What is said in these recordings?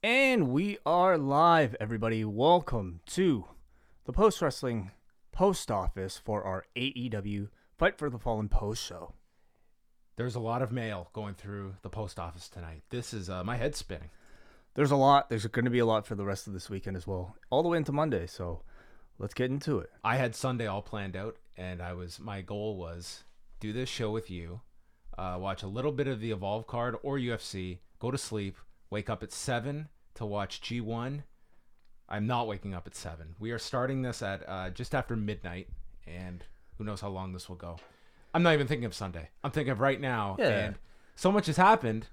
And we are live, everybody. Welcome to the Post Wrestling Post Office for our AEW Fight for the Fallen post show. There's a lot of mail going through the post office tonight. This is my head spinning. There's a lot. There's going to be a lot for the rest of this weekend as well, all the way into Monday. So let's get into it. I had Sunday all planned out, and my goal was do this show with you, watch a little bit of the Evolve card or UFC, go to sleep, wake up at 7 to watch G1. I'm not waking up at 7. We are starting this at just after midnight, and who knows how long this will go. I'm not even thinking of Sunday. I'm thinking of right now, and so much has happened.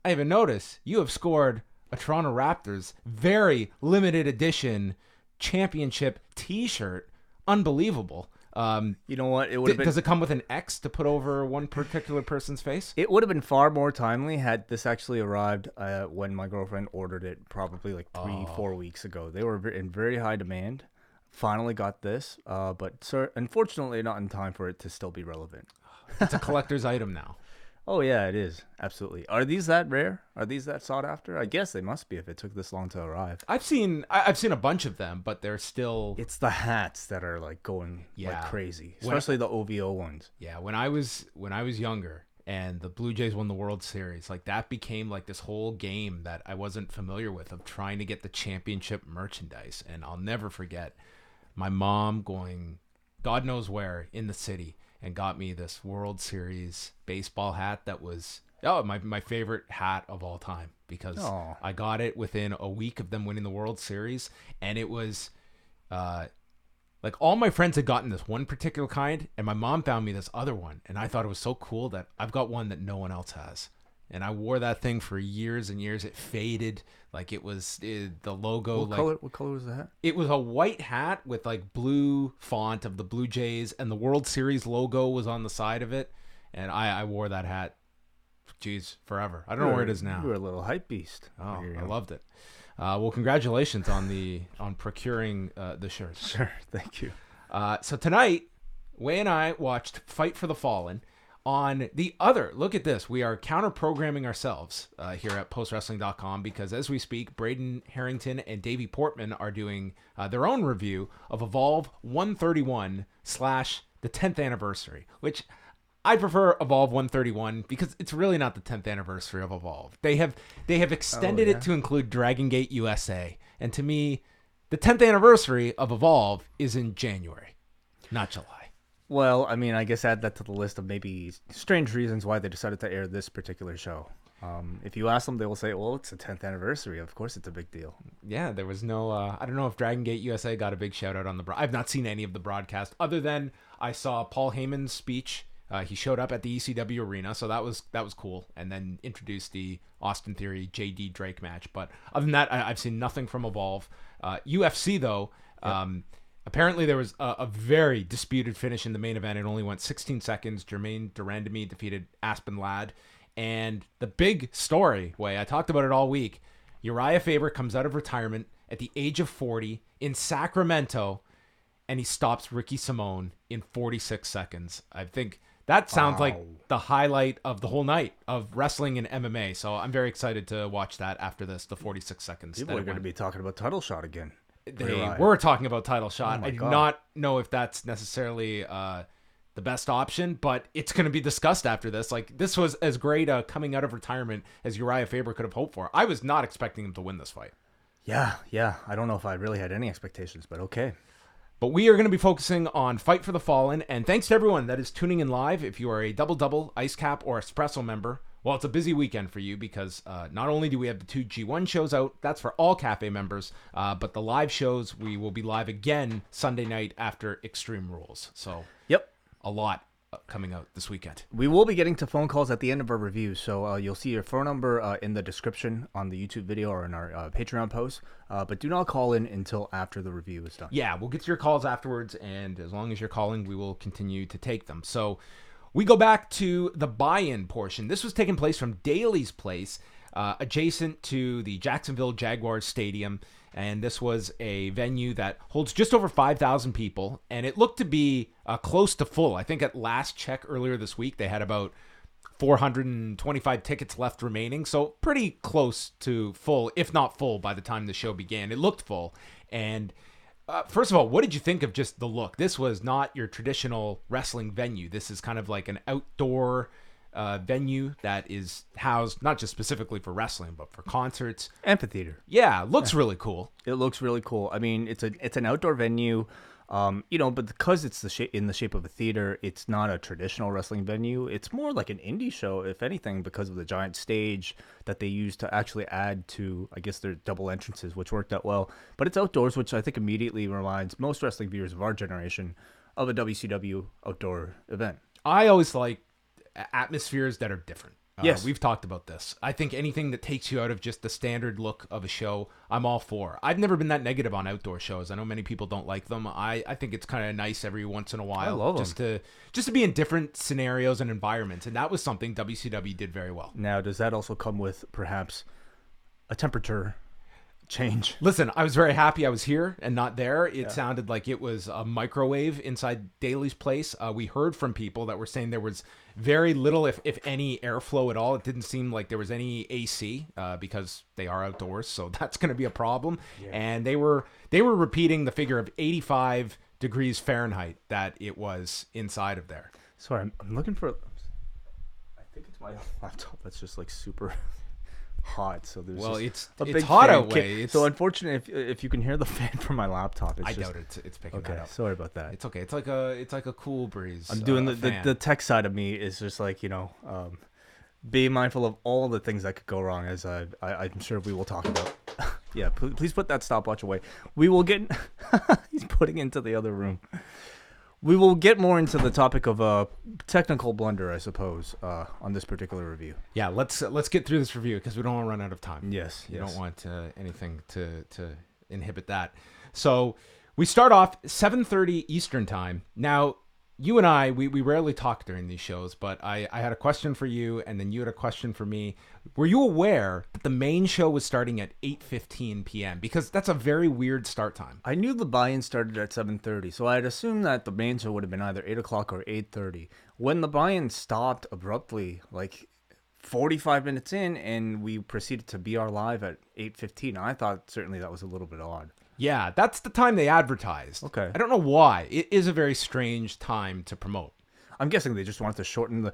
I even noticed you have scored a Toronto Raptors very limited edition championship T-shirt. Unbelievable. You know what? It would have been. Does it come with an X to put over one particular person's face? It would have been far more timely had this actually arrived when my girlfriend ordered it, probably like 3-4 weeks ago. They were in very high demand. Finally got this, but unfortunately not in time for it to still be relevant. It's a collector's item now. Oh yeah, it is. Absolutely. Are these that rare? Are these that sought after? I guess they must be if it took this long to arrive. I've seen a bunch of them, but they're still. It's the hats that are like going like crazy, especially the OVO ones. Yeah, when I was younger and the Blue Jays won the World Series, like that became like this whole game that I wasn't familiar with of trying to get the championship merchandise. And I'll never forget my mom going God knows where in the city and got me this World Series baseball hat that was my favorite hat of all time because I got it within a week of them winning the World Series, and it was like all my friends had gotten this one particular kind, and my mom found me this other one, and I thought it was so cool that I've got one that no one else has. And I wore that thing for years and years. It faded. Like it was the logo. What color was the hat? It was a white hat with like blue font of the Blue Jays, and the World Series logo was on the side of it. And I wore that hat, forever. I don't know where it is now. You were a little hype beast. Oh, I loved it. Well, congratulations on procuring the shirt. Sure, thank you. So tonight, Wai and I watched Fight for the Fallen. On the other, look at this. We are counter-programming ourselves here at postwrestling.com because as we speak, Braden Harrington and Davey Portman are doing their own review of Evolve 131 / the 10th anniversary, which I prefer Evolve 131 because it's really not the 10th anniversary of Evolve. They have extended it to include Dragon Gate USA. And to me, the 10th anniversary of Evolve is in January, not July. Well, I mean, I guess add that to the list of maybe strange reasons why they decided to air this particular show. If you ask them, they will say, well, it's the 10th anniversary. Of course, it's a big deal. Yeah, there was no, I don't know if Dragon Gate USA got a big shout out on the I've not seen any of the broadcast other than I saw Paul Heyman's speech. He showed up at the ECW arena, so that was cool. And then introduced the Austin Theory JD Drake match. But other than that, I've seen nothing from Evolve. UFC, though, apparently there was a very disputed finish in the main event. It only went 16 seconds. Jermaine Durandamy defeated Aspen Ladd. And the big story, I talked about it all week. Uriah Faber comes out of retirement at the age of 40 in Sacramento, and he stops Ricky Simone in 46 seconds. I think that sounds like the highlight of the whole night of wrestling and MMA. So I'm very excited to watch that after this, the 46 seconds. People are going to be talking about title shot again. They were talking about title shot. I do not know if that's necessarily the best option, but it's going to be discussed after this. Like, this was as great a coming out of retirement as Uriah Faber could have hoped for. I was not expecting him to win this fight. Yeah. I don't know if I really had any expectations, but okay. But we are going to be focusing on Fight for the Fallen, and thanks to everyone that is tuning in live. If you are a Double, Ice Cap, or Espresso member, well, it's a busy weekend for you because not only do we have the 2 G1 shows out, that's for all Cafe members, but the live shows, we will be live again Sunday night after Extreme Rules. So, a lot coming out this weekend. We will be getting to phone calls at the end of our review, so you'll see your phone number in the description on the YouTube video or in our Patreon post, but do not call in until after the review is done. Yeah, we'll get to your calls afterwards, and as long as you're calling, we will continue to take them. So we go back to the buy-in portion. This was taking place from Daly's Place, adjacent to the Jacksonville Jaguars Stadium. And this was a venue that holds just over 5,000 people, and it looked to be close to full. I think at last check earlier this week, they had about 425 tickets left remaining. So pretty close to full, if not full, by the time the show began. It looked full. And first of all, what did you think of just the look? This was not your traditional wrestling venue. This is kind of like an outdoor venue that is housed not just specifically for wrestling, but for concerts. Amphitheater. Yeah, looks really cool. It looks really cool. I mean, it's an outdoor venue, but because it's in the shape of a theater, it's not a traditional wrestling venue. It's more like an indie show, if anything, because of the giant stage that they used to actually add to, I guess, their double entrances, which worked out well. But it's outdoors, which I think immediately reminds most wrestling viewers of our generation of a WCW outdoor event. I always like atmospheres that are different. Yes. We've talked about this. I think anything that takes you out of just the standard look of a show, I'm all for. I've never been that negative on outdoor shows. I know many people don't like them. I think it's kind of nice every once in a while. I love just to be in different scenarios and environments. And that was something WCW did very well. Now, does that also come with perhaps a temperature change? Listen, I was very happy I was here and not there. It sounded like it was a microwave inside Daly's place. We heard from people that were saying there was very little, if any, airflow at all. It didn't seem like there was any AC because they are outdoors, so that's going to be a problem. Yeah. And they were repeating the figure of 85 degrees Fahrenheit that it was inside of there. Sorry, I'm looking for. I think it's my laptop that's just like super hot, so there's it's hot fan. Outway. So unfortunate if you can hear the fan from my laptop. I doubt it's picking that up. Sorry about that. It's okay. It's like a cool breeze. I'm doing the tech side of me is just like be mindful of all the things that could go wrong, as I'm sure we will talk about. Yeah, please put that stopwatch away. We will get. He's putting into the other room. We will get more into the topic of technical blunder, I suppose, on this particular review. Yeah, let's get through this review because we don't want to run out of time. Yes. You don't want anything to inhibit that. So we start off 7:30 Eastern time. Now, you and I, we rarely talk during these shows, but I had a question for you, and then you had a question for me. Were you aware that the main show was starting at 8:15 p.m.? Because that's a very weird start time. I knew the buy-in started at 7:30, so I'd assume that the main show would have been either 8 o'clock or 8:30. When the buy-in stopped abruptly, like 45 minutes in, and we proceeded to BR Live at 8:15, I thought certainly that was a little bit odd. Yeah, that's the time they advertised. Okay. I don't know why. It is a very strange time to promote. I'm guessing they just wanted to shorten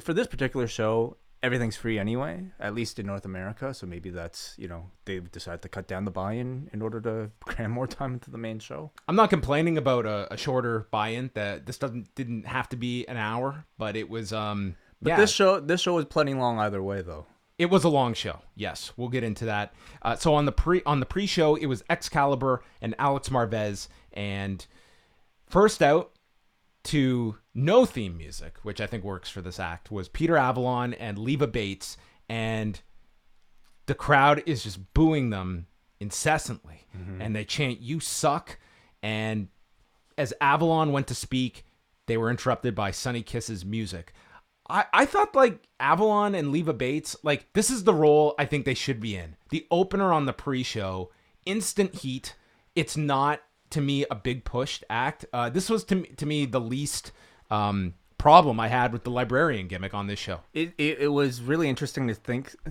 for this particular show, everything's free anyway, at least in North America. So maybe that's, they've decided to cut down the buy-in in order to cram more time into the main show. I'm not complaining about a shorter buy-in. That this didn't have to be an hour, but it was But this show was plenty long either way, though. It was a long show. Yes, we'll get into that. So on the pre-show, it was Excalibur and Alex Marvez, and first out to no theme music, which I think works for this act, was Peter Avalon and Leva Bates, and the crowd is just booing them incessantly, and they chant "You suck," and as Avalon went to speak, they were interrupted by Sonny Kiss's music. I thought like Avalon and Leva Bates, like this is the role I think they should be in. The opener on the pre-show, instant heat. It's not, to me, a big pushed act. This was to me the least problem I had with the librarian gimmick on this show. It was really interesting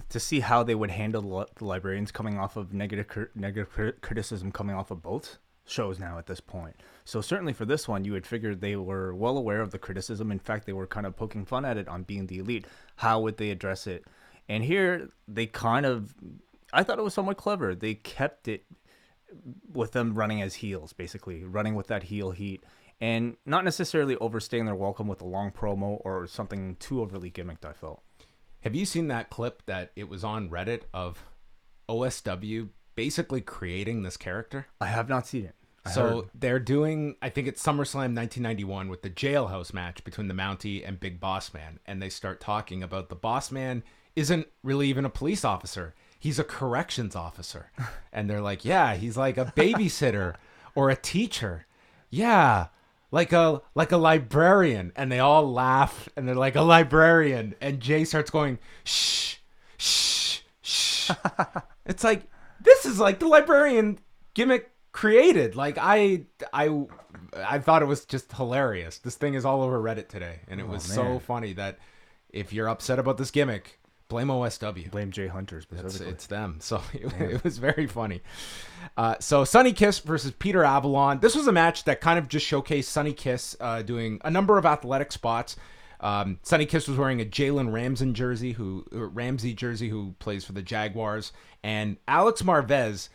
to see how they would handle the librarians coming off of negative criticism coming off of both shows now at this point. So certainly for this one, you would figure they were well aware of the criticism. In fact, they were kind of poking fun at it on being the elite. How would they address it? And here they I thought it was somewhat clever. They kept it with them running as heels, basically running with that heel heat and not necessarily overstaying their welcome with a long promo or something too overly gimmicked, I felt. Have you seen that clip that it was on Reddit of OSW basically creating this character? I have not seen it. They're doing, I think it's SummerSlam 1991 with the jailhouse match between the Mountie and Big Boss Man. And they start talking about the Boss Man isn't really even a police officer. He's a corrections officer. And they're like, yeah, he's like a babysitter or a teacher. Yeah, like a librarian. And they all laugh and they're like, a librarian. And Jay starts going, shh, shh, shh. It's like, this is like the librarian gimmick created. Like I thought it was just hilarious. This thing is all over Reddit today, and it was so funny that if you're upset about this gimmick, blame OSW. Blame Jay Hunter specifically. It's them. So it was very funny. So Sonny Kiss versus Peter Avalon. This was a match that kind of just showcased Sonny Kiss doing a number of athletic spots. Sonny Kiss was wearing a Jalen Ramsey jersey, who plays for the Jaguars. And Alex Marvez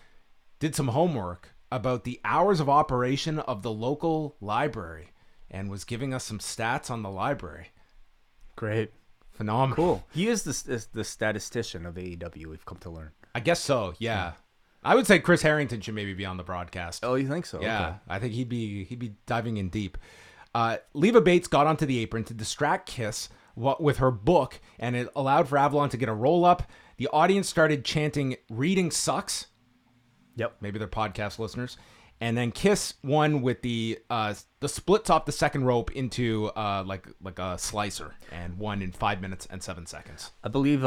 did some homework about the hours of operation of the local library and was giving us some stats on the library. Great. Phenomenal. Cool. He is the statistician of AEW, we've come to learn. I guess so, yeah. I would say Chris Harrington should maybe be on the broadcast. Oh, you think so? Yeah, okay. I think he'd be diving in deep. Leva Bates got onto the apron to distract Kiss with her book, and it allowed for Avalon to get a roll-up. The audience started chanting, "Reading sucks." Yep. Maybe they're podcast listeners. And then Kiss won with the splits off the second rope into like a slicer, and won in 5 minutes and 7 seconds. I believe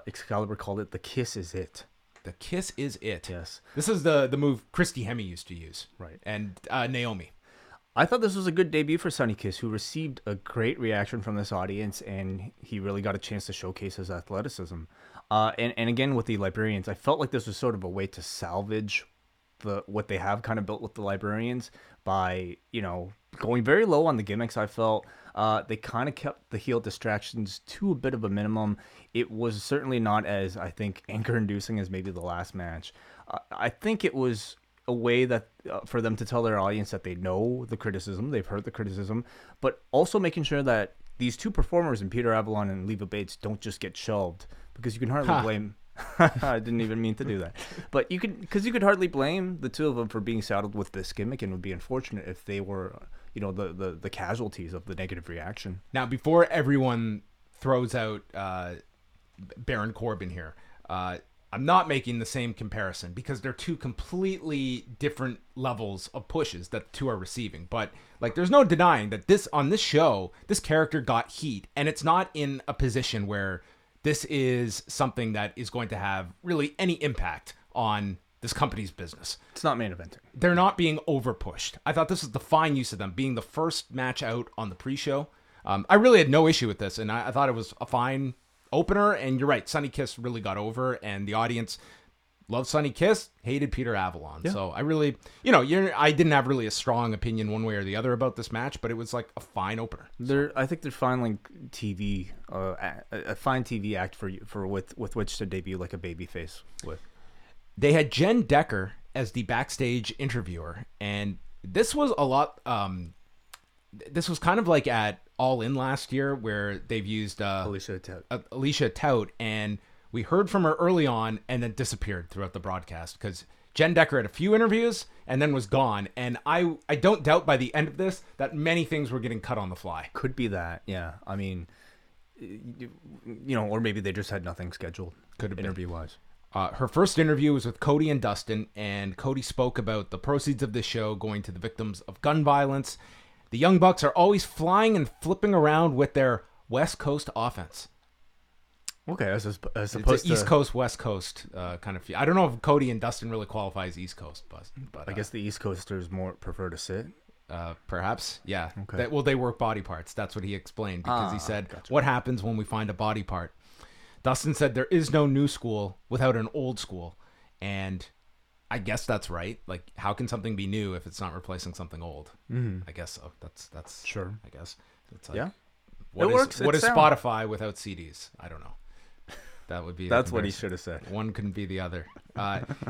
Excalibur called it the Kiss is it. The Kiss is it. Yes. This is the move Christy Hemme used to use. Right. And Naomi. I thought this was a good debut for Sonny Kiss, who received a great reaction from this audience, and he really got a chance to showcase his athleticism. And again, with the Librarians, I felt like this was sort of a way to salvage what they have kind of built with the Librarians by, going very low on the gimmicks. I felt they kind of kept the heel distractions to a bit of a minimum. It was certainly not as, I think, anger-inducing as maybe the last match. I think it was a way that for them to tell their audience that they know the criticism, they've heard the criticism, but also making sure that these two performers, in Peter Avalon and Leva Bates, don't just get shelved, because you can hardly blame. I didn't even mean to do that, but you could hardly blame the two of them for being saddled with this gimmick, and it would be unfortunate if they were, the casualties of the negative reaction. Now, before everyone throws out Baron Corbin here, I'm not making the same comparison, because they're two completely different levels of pushes that the two are receiving. But there's no denying that on this show, this character got heat, and it's not in a position where this is something that is going to have really any impact on this company's business. It's not main eventing. They're not being over pushed. I thought this was the fine use of them being the first match out on the pre-show. I really had no issue with this, and I thought it was a fine opener. And you're right, Sonny Kiss really got over, and the audience loved Sonny Kiss, hated Peter Avalon. Yeah. So I really, I didn't have really a strong opinion one way or the other about this match, but it was like a fine opener. I think they're fine TV, a fine TV act with which to debut like a babyface with. They had Jen Decker as the backstage interviewer, and this was a lot. This was kind of like at All In last year, where they've used Alicia Tout, and we heard from her early on and then disappeared throughout the broadcast, because Jen Decker had a few interviews and then was gone. And I don't doubt by the end of this that many things were getting cut on the fly. Could be that, yeah. I mean, or maybe they just had nothing scheduled. Could have been. Interview-wise. Her first interview was with Cody and Dustin, and Cody spoke about the proceeds of the show going to the victims of gun violence. The Young Bucks are always flying and flipping around with their West Coast offense. Okay, as opposed to East Coast, West Coast kind of feel. I don't know if Cody and Dustin really qualify as East Coast, but I guess the East Coasters more prefer to sit. Perhaps, yeah. Okay. They work body parts. That's what he explained, because he said, gotcha. What happens when we find a body part? Dustin said there is no new school without an old school, and I guess that's right. Like, how can something be new if it's not replacing something old? Mm-hmm. I guess so. That's sure. I guess it's yeah. What is Spotify without CDs? I don't know. That would be. That's what he should have said. One couldn't be the other.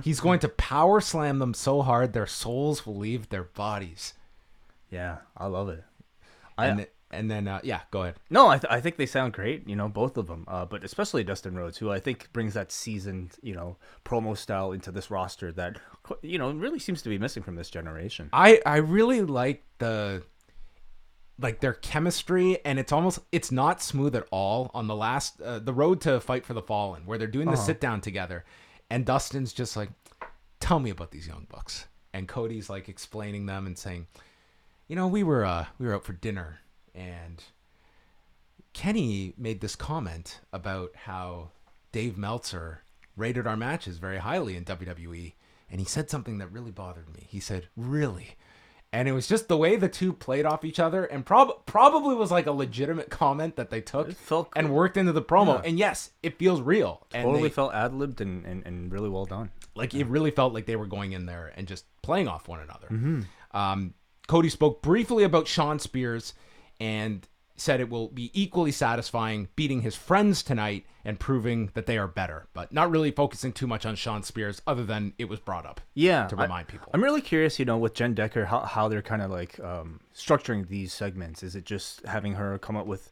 He's going to power slam them so hard their souls will leave their bodies. Yeah, I love it. And then go ahead. No, I think they sound great. Both of them. But especially Dustin Rhodes, who I think brings that seasoned, promo style into this roster that, really seems to be missing from this generation. I really like their chemistry, and it's not smooth at all on the last the road to Fight for the Fallen, where they're doing the sit down together, and Dustin's just like, tell me about these Young Bucks, and Cody's like explaining them and saying, we were out for dinner, and Kenny made this comment about how Dave Meltzer rated our matches very highly in WWE, and he said something that really bothered me. He said, really? And it was just the way the two played off each other, and probably was like a legitimate comment that they took and worked into the promo. Yeah. And yes, it feels real. Totally and they felt ad-libbed and really well done. Like it really felt like they were going in there and just playing off one another. Cody spoke briefly about Shawn Spears and said it will be equally satisfying beating his friends tonight and proving that they are better, but not really focusing too much on Shawn Spears other than it was brought up to remind people. I'm really curious, with Jen Decker, how they're kind of like structuring these segments. Is it just having her come up with,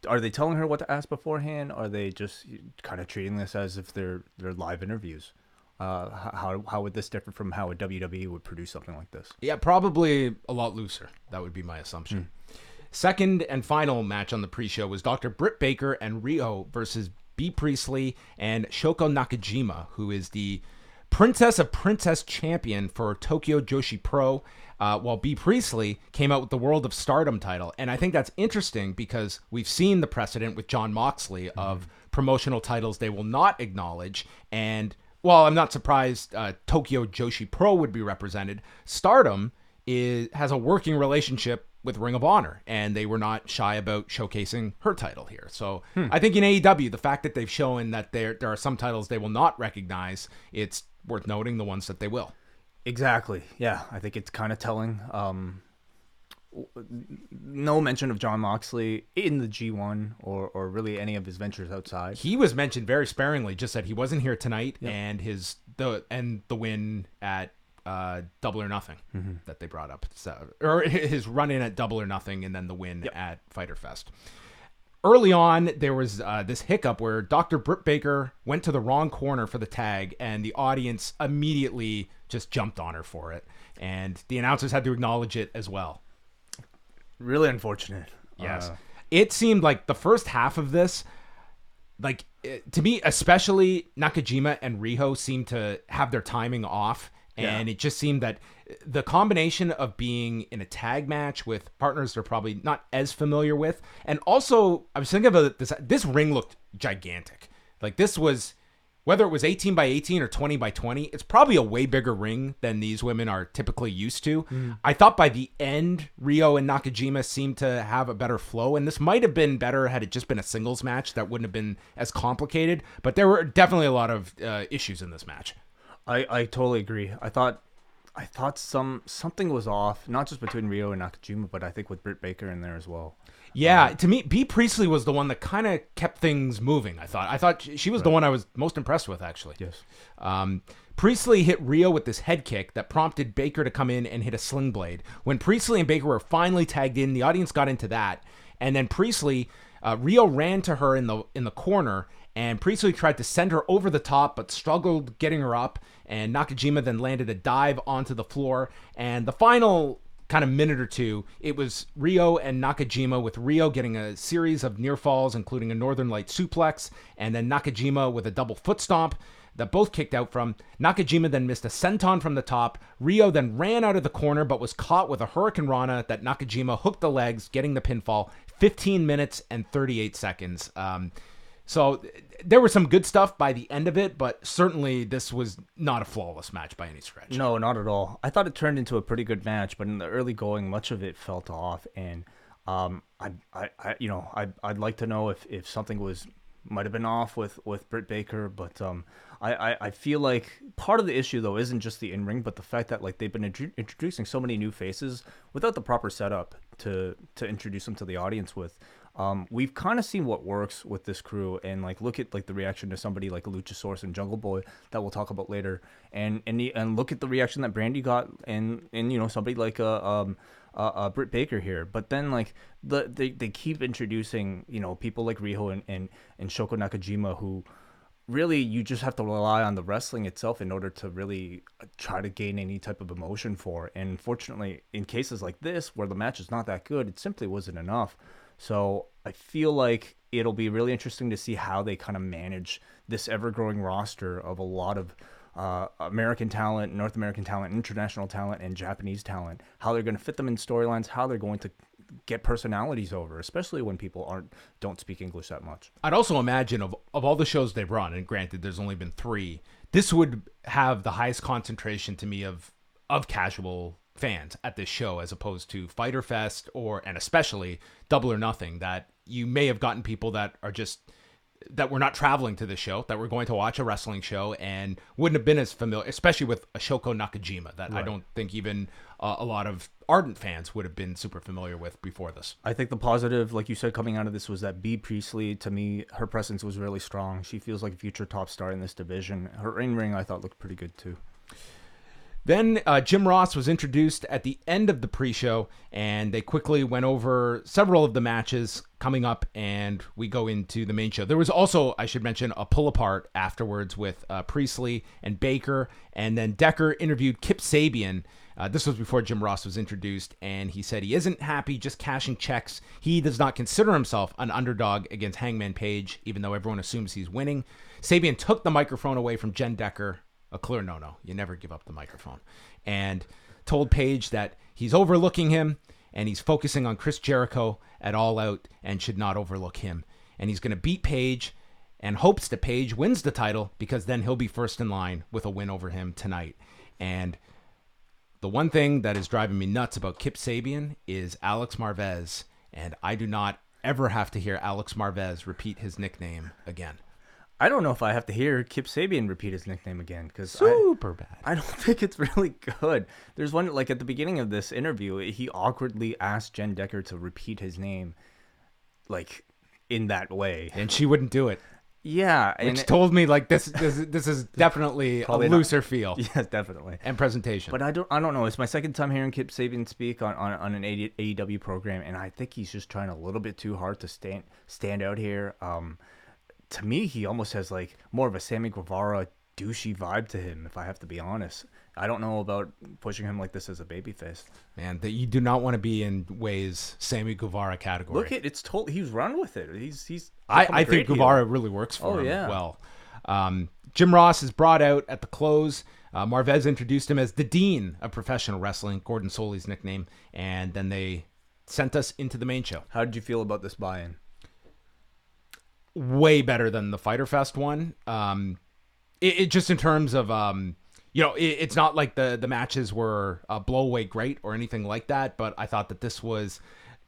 are they telling her what to ask beforehand? Are they just kind of treating this as if they're live interviews? How would this differ from how a WWE would produce something like this? Yeah, probably a lot looser. That would be my assumption. Second and final match on the pre-show was Dr. Britt Baker and Riho versus B. Priestley and Shoko Nakajima, who is the Princess of Princess champion for Tokyo Joshi Pro, while B. Priestley came out with the World of Stardom title. And I think that's interesting because we've seen the precedent with Jon Moxley of promotional titles they will not acknowledge. And while I'm not surprised Tokyo Joshi Pro would be represented, Stardom has a working relationship with Ring of Honor, and they were not shy about showcasing her title here. So I think in AEW, the fact that they've shown that there are some titles they will not recognize, it's worth noting the ones that they will. Exactly. Yeah, I think it's kind of telling. No mention of Jon Moxley in the G1 or really any of his ventures outside. He was mentioned very sparingly, just that he wasn't here tonight, and the win at Double or Nothing that they brought up, or his run in at Double or Nothing, and then the win at Fyter Fest. Early on, there was this hiccup where Dr. Britt Baker went to the wrong corner for the tag, and the audience immediately just jumped on her for it, and the announcers had to acknowledge it as well. Really unfortunate. Yes, it seemed like the first half of this, to me, especially Nakajima and Riho seemed to have their timing off. And it just seemed that the combination of being in a tag match with partners they're probably not as familiar with, and also I was thinking about this ring looked gigantic. Like this was, whether it was 18 by 18 or 20 by 20, it's probably a way bigger ring than these women are typically used to. I thought by the end, Riho and Nakajima seemed to have a better flow, and this might have been better had it just been a singles match that wouldn't have been as complicated, but there were definitely a lot of issues in this match. I totally agree. I thought something was off, not just between Riho and Nakajima, but I think with Britt Baker in there as well. Yeah, to me, B. Priestley was the one that kind of kept things moving. I thought she was the one I was most impressed with, actually. Yes. Priestley hit Riho with this head kick that prompted Baker to come in and hit a sling blade. When Priestley and Baker were finally tagged in, the audience got into that, and then Riho ran to her in the corner. And Priestley tried to send her over the top, but struggled getting her up. And Nakajima then landed a dive onto the floor. And the final kind of minute or two, it was Riho and Nakajima, with Riho getting a series of near falls, including a Northern Light suplex, and then Nakajima with a double foot stomp that both kicked out from. Nakajima then missed a senton from the top. Riho then ran out of the corner, but was caught with a Hurricane Rana that Nakajima hooked the legs, getting the pinfall. 15 minutes and 38 seconds. So there was some good stuff by the end of it, but certainly this was not a flawless match by any stretch. No, not at all. I thought it turned into a pretty good match, but in the early going, much of it felt off. And I'd like to know if something might have been off with Britt Baker, but I feel like part of the issue though isn't just the in-ring, but the fact that they've been introducing so many new faces without the proper setup to introduce them to the audience with. We've kind of seen what works with this crew, and look at the reaction to somebody like Luchasaurus and Jungle Boy that we'll talk about later, and look at the reaction that Brandi got, and somebody like Britt Baker here. But then they keep introducing people like Riho and Shoko Nakajima, who really you just have to rely on the wrestling itself in order to really try to gain any type of emotion for. And unfortunately, in cases like this where the match is not that good, it simply wasn't enough. So I feel like it'll be really interesting to see how they kind of manage this ever-growing roster of a lot of American talent, North American talent, international talent, and Japanese talent, how they're going to fit them in storylines, how they're going to get personalities over, especially when people don't speak English that much. I'd also imagine of all the shows they've run, and granted there's only been 3, this would have the highest concentration to me of casual fans at this show as opposed to Fyter Fest and especially Double or Nothing, that you may have gotten people that were not traveling to the show, that were going to watch a wrestling show and wouldn't have been as familiar, especially with a Shoko Nakajima that I don't think even a lot of ardent fans would have been super familiar with before this. I think the positive, like you said, coming out of this was that B. Priestley, to me, her presence was really strong. She feels like a future top star in this division. Her in-ring, I thought, looked pretty good too. Then Jim Ross was introduced at the end of the pre-show, and they quickly went over several of the matches coming up, and we go into the main show. There was also, I should mention, a pull-apart afterwards with Priestley and Baker, and then Decker interviewed Kip Sabian. This was before Jim Ross was introduced, and he said he isn't happy just cashing checks. He does not consider himself an underdog against Hangman Page, even though everyone assumes he's winning. Sabian took the microphone away from Jen Decker. A clear no-no. You never give up the microphone. And told Page that he's overlooking him and he's focusing on Chris Jericho at All Out and should not overlook him. And he's going to beat Page and hopes that Page wins the title because then he'll be first in line with a win over him tonight. And the one thing that is driving me nuts about Kip Sabian is Alex Marvez. And I do not ever have to hear Alex Marvez repeat his nickname again. I don't know if I have to hear Kip Sabian repeat his nickname again because super bad. I don't think it's really good. There's one like at the beginning of this interview, he awkwardly asked Jen Decker to repeat his name, like in that way, and she wouldn't do it. Yeah, which told me like this is definitely a looser feel. Yes, definitely, and presentation. But I don't know. It's my second time hearing Kip Sabian speak on an AEW program, and I think he's just trying a little bit too hard to stand out here. To me, he almost has like more of a Sammy Guevara douchey vibe to him, if I have to be honest. I don't know about pushing him like this as a babyface. Man, that you do not want to be in Way's Sammy Guevara category. Look, he's run with it. He's I think Guevara really works for him well. Jim Ross is brought out at the close. Marvez introduced him as the Dean of Professional Wrestling, Gordon Soley's nickname, and then they sent us into the main show. How did you feel about this buy-in? Way better than the Fyter Fest one. It just in terms of it's not like the matches were blow away great or anything like that, but I thought that this was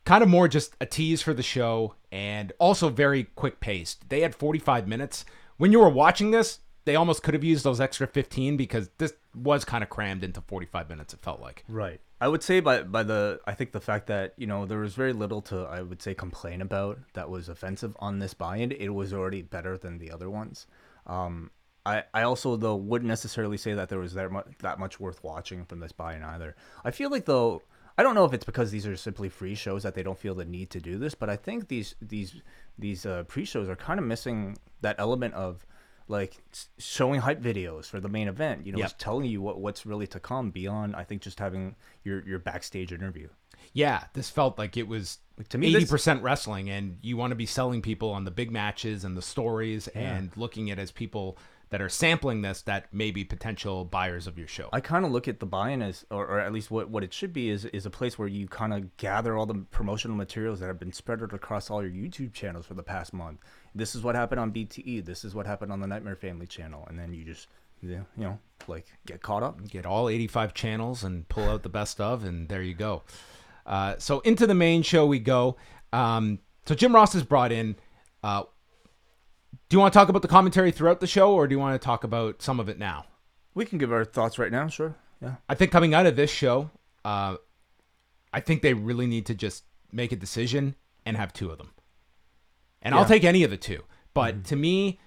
kind of more just a tease for the show and also very quick paced. They had 45 minutes. When you were watching this, they almost could have used those extra 15 because this was kind of crammed into 45 minutes, it felt like. Right. I would say I think the fact that, there was very little to, I would say, complain about that was offensive on this buy-in. It was already better than the other ones. I also, though, wouldn't necessarily say that there was that much worth watching from this buy-in either. I feel like, though, I don't know if it's because these are simply free shows that they don't feel the need to do this, but I think these pre-shows are kind of missing that element of, like, showing hype videos for the main event, it's telling you what's really to come beyond, I think, just having your backstage interview. Yeah, this felt like it was to me 80% wrestling, and you want to be selling people on the big matches and the stories and looking at as people that are sampling this that may be potential buyers of your show. I kind of look at the buy-in as, or at least what it should be, is a place where you kind of gather all the promotional materials that have been spread out across all your YouTube channels for the past month. This is what happened on BTE. This is what happened on the Nightmare Family channel. And then you just, get caught up. Get all 85 channels and pull out the best of, and there you go. So into the main show we go. So Jim Ross is brought in. Do you want to talk about the commentary throughout the show, or do you want to talk about some of it now? We can give our thoughts right now, sure. Yeah. I think coming out of this show, I think they really need to just make a decision and have two of them. And I'll take any of the two. But to me,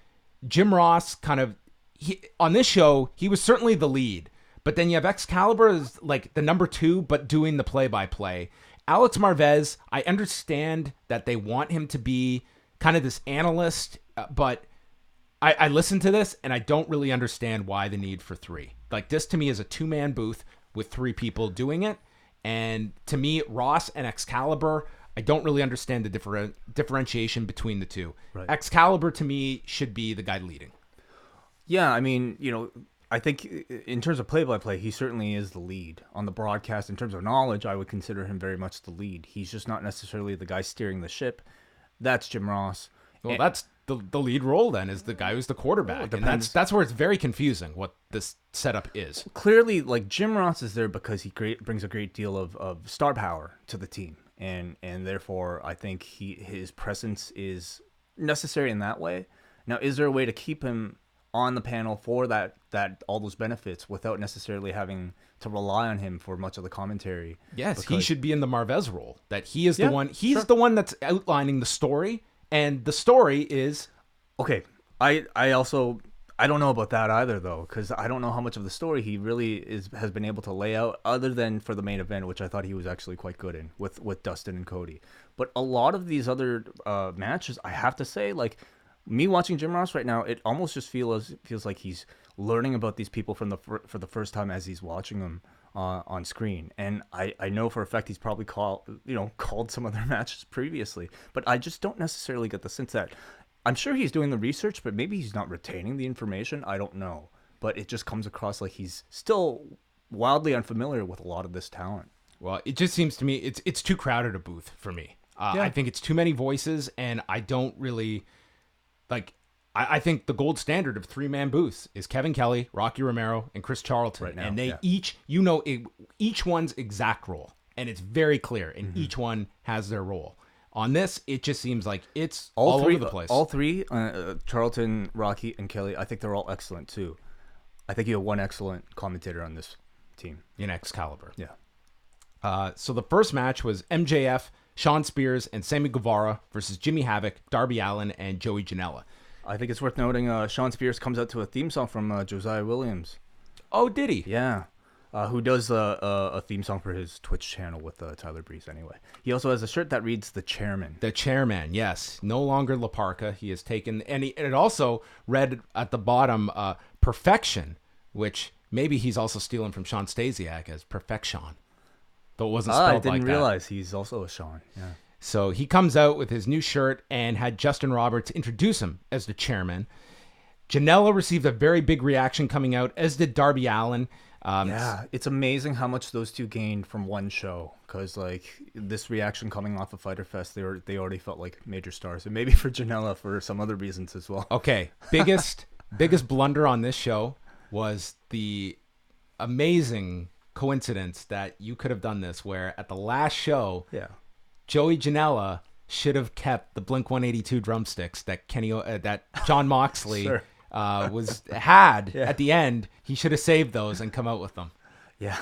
Jim Ross on this show, he was certainly the lead. But then you have Excalibur as like the number 2, but doing the play-by-play. Alex Marvez, I understand that they want him to be kind of this analyst, but I listen to this and I don't really understand why the need for 3. Like, this to me is a 2-man booth with 3 people doing it. And to me, Ross and Excalibur, I don't really understand the differentiation between the two. Right. Excalibur to me should be the guy leading. Yeah, I mean, I think in terms of play-by-play, he certainly is the lead. On the broadcast, in terms of knowledge, I would consider him very much the lead. He's just not necessarily the guy steering the ship. That's Jim Ross. Well, that's the lead role then, is the guy who's the quarterback. And that's where it's very confusing what this setup is. Clearly, like, Jim Ross is there because he brings a great deal of star power to the team. And therefore, I think his presence is necessary in that way. Now, is there a way to keep him on the panel for that all those benefits without necessarily having to rely on him for much of the commentary? Yes, he should be in the Marvez role. That he is the one. He's the one that's outlining the story, and the story is okay. I don't know about that either, though, because I don't know how much of the story he really has been able to lay out, other than for the main event, which I thought he was actually quite good in with Dustin and Cody. But a lot of these other matches, I have to say, like, me watching Jim Ross right now, it almost just feels like he's learning about these people for the first time as he's watching them on screen. And I know for a fact he's probably called some other matches previously, but I just don't necessarily get the sense that, I'm sure he's doing the research, but maybe he's not retaining the information. I don't know, but it just comes across like he's still wildly unfamiliar with a lot of this talent. Well, it just seems to me it's too crowded a booth for me. I think it's too many voices, and I don't really like. I think the gold standard of 3-man booths is Kevin Kelly, Rocky Romero, and Chris Charlton, right now, and they each one's exact role, and it's very clear, and each one has their role. On this, it just seems like it's all over the place. All three, Charlton, Rocky, and Kelly, I think they're all excellent too. I think you have one excellent commentator on this team in Excalibur. Yeah. So the first match was MJF, Shawn Spears, and Sammy Guevara versus Jimmy Havoc, Darby Allin, and Joey Janela. I think it's worth noting Shawn Spears comes out to a theme song from Josiah Williams. Oh, did he? Yeah. Who does a theme song for his Twitch channel with Tyler Breeze anyway. He also has a shirt that reads The Chairman. The Chairman, yes. No longer La Parka. He has taken... And it also read at the bottom, Perfection, which maybe he's also stealing from Sean Stasiak as Perfection. Though it wasn't spelled like that. I didn't realize he's also a Sean. Yeah. So he comes out with his new shirt and had Justin Roberts introduce him as the Chairman. Janela received a very big reaction coming out, as did Darby Allin. Yeah, it's amazing how much those two gained from one show, because like this reaction coming off of Fyter Fest, they already felt like major stars, and maybe for Janela for some other reasons as well. Okay, biggest blunder on this show was the amazing coincidence that you could have done this, where at the last show, Joey Janela should have kept the Blink-182 drumsticks that that John Moxley. Sure. At the end. He should have saved those and come out with them. Yeah.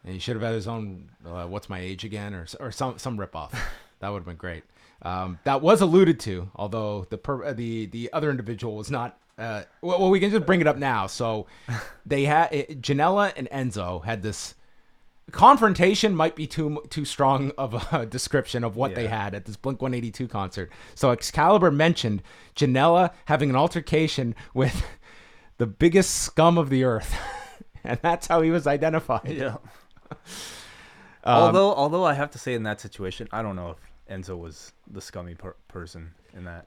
And he should have had his own What's My Age Again or some ripoff. That would have been great. That was alluded to, although the other individual was not. Well, we can just bring it up now. So they had Janela and Enzo had this confrontation. Might be too strong of a description of what they had at this Blink-182 concert. So Excalibur mentioned Janela having an altercation with the biggest scum of the earth, and that's how he was identified. Yeah. Although I have to say, in that situation, I don't know if Enzo was the scummy person in that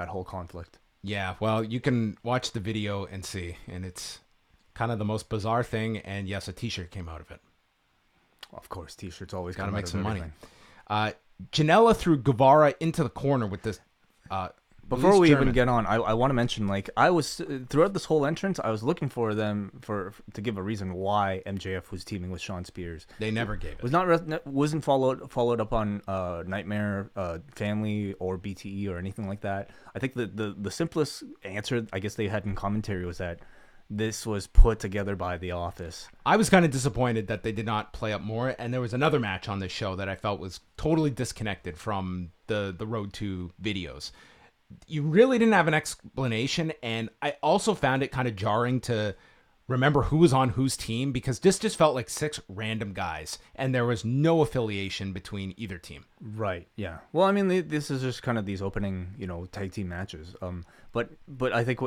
whole conflict. Yeah, well, you can watch the video and see, and it's kind of the most bizarre thing. And yes, a T-shirt came out of it. Of course, T-shirts always gotta make some everything. money. Janela threw Guevara into the corner with this. Before we even get on, I want to mention, like, I was throughout this whole entrance, I was looking for them to give a reason why MJF was teaming with Shawn Spears. They never gave it. Wasn't followed up on Nightmare Family or BTE or anything like that. I think the simplest answer I guess they had in commentary was that this was put together by The Office. I was kind of disappointed that they did not play up more, and there was another match on this show that I felt was totally disconnected from the Road to videos. You really didn't have an explanation, and I also found it kind of jarring to remember who was on whose team, because this just felt like 6 random guys, and there was no affiliation between either team. Right, yeah. Well, I mean, this is just kind of these opening, tag team matches. But I think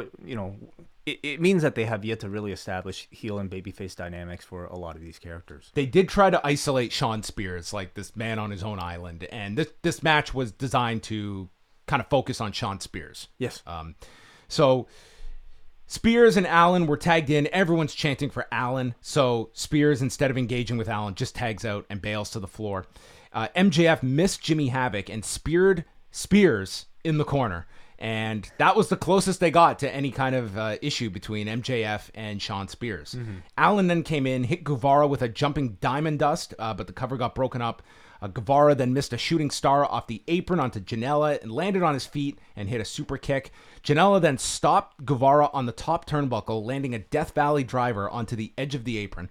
it means that they have yet to really establish heel and babyface dynamics for a lot of these characters. They did try to isolate Shawn Spears, like this man on his own island, and this match was designed to kind of focus on Shawn Spears. Yes. So Spears and Allin were tagged in. Everyone's chanting for Allin. So Spears, instead of engaging with Allin, just tags out and bails to the floor. MJF missed Jimmy Havoc and speared Spears in the corner. And that was the closest they got to any kind of issue between MJF and Shawn Spears. Allen then came in, hit Guevara with a jumping diamond dust, but the cover got broken up. Guevara then missed a shooting star off the apron onto Janela and landed on his feet and hit a super kick. Janela then stopped Guevara on the top turnbuckle, landing a Death Valley driver onto the edge of the apron.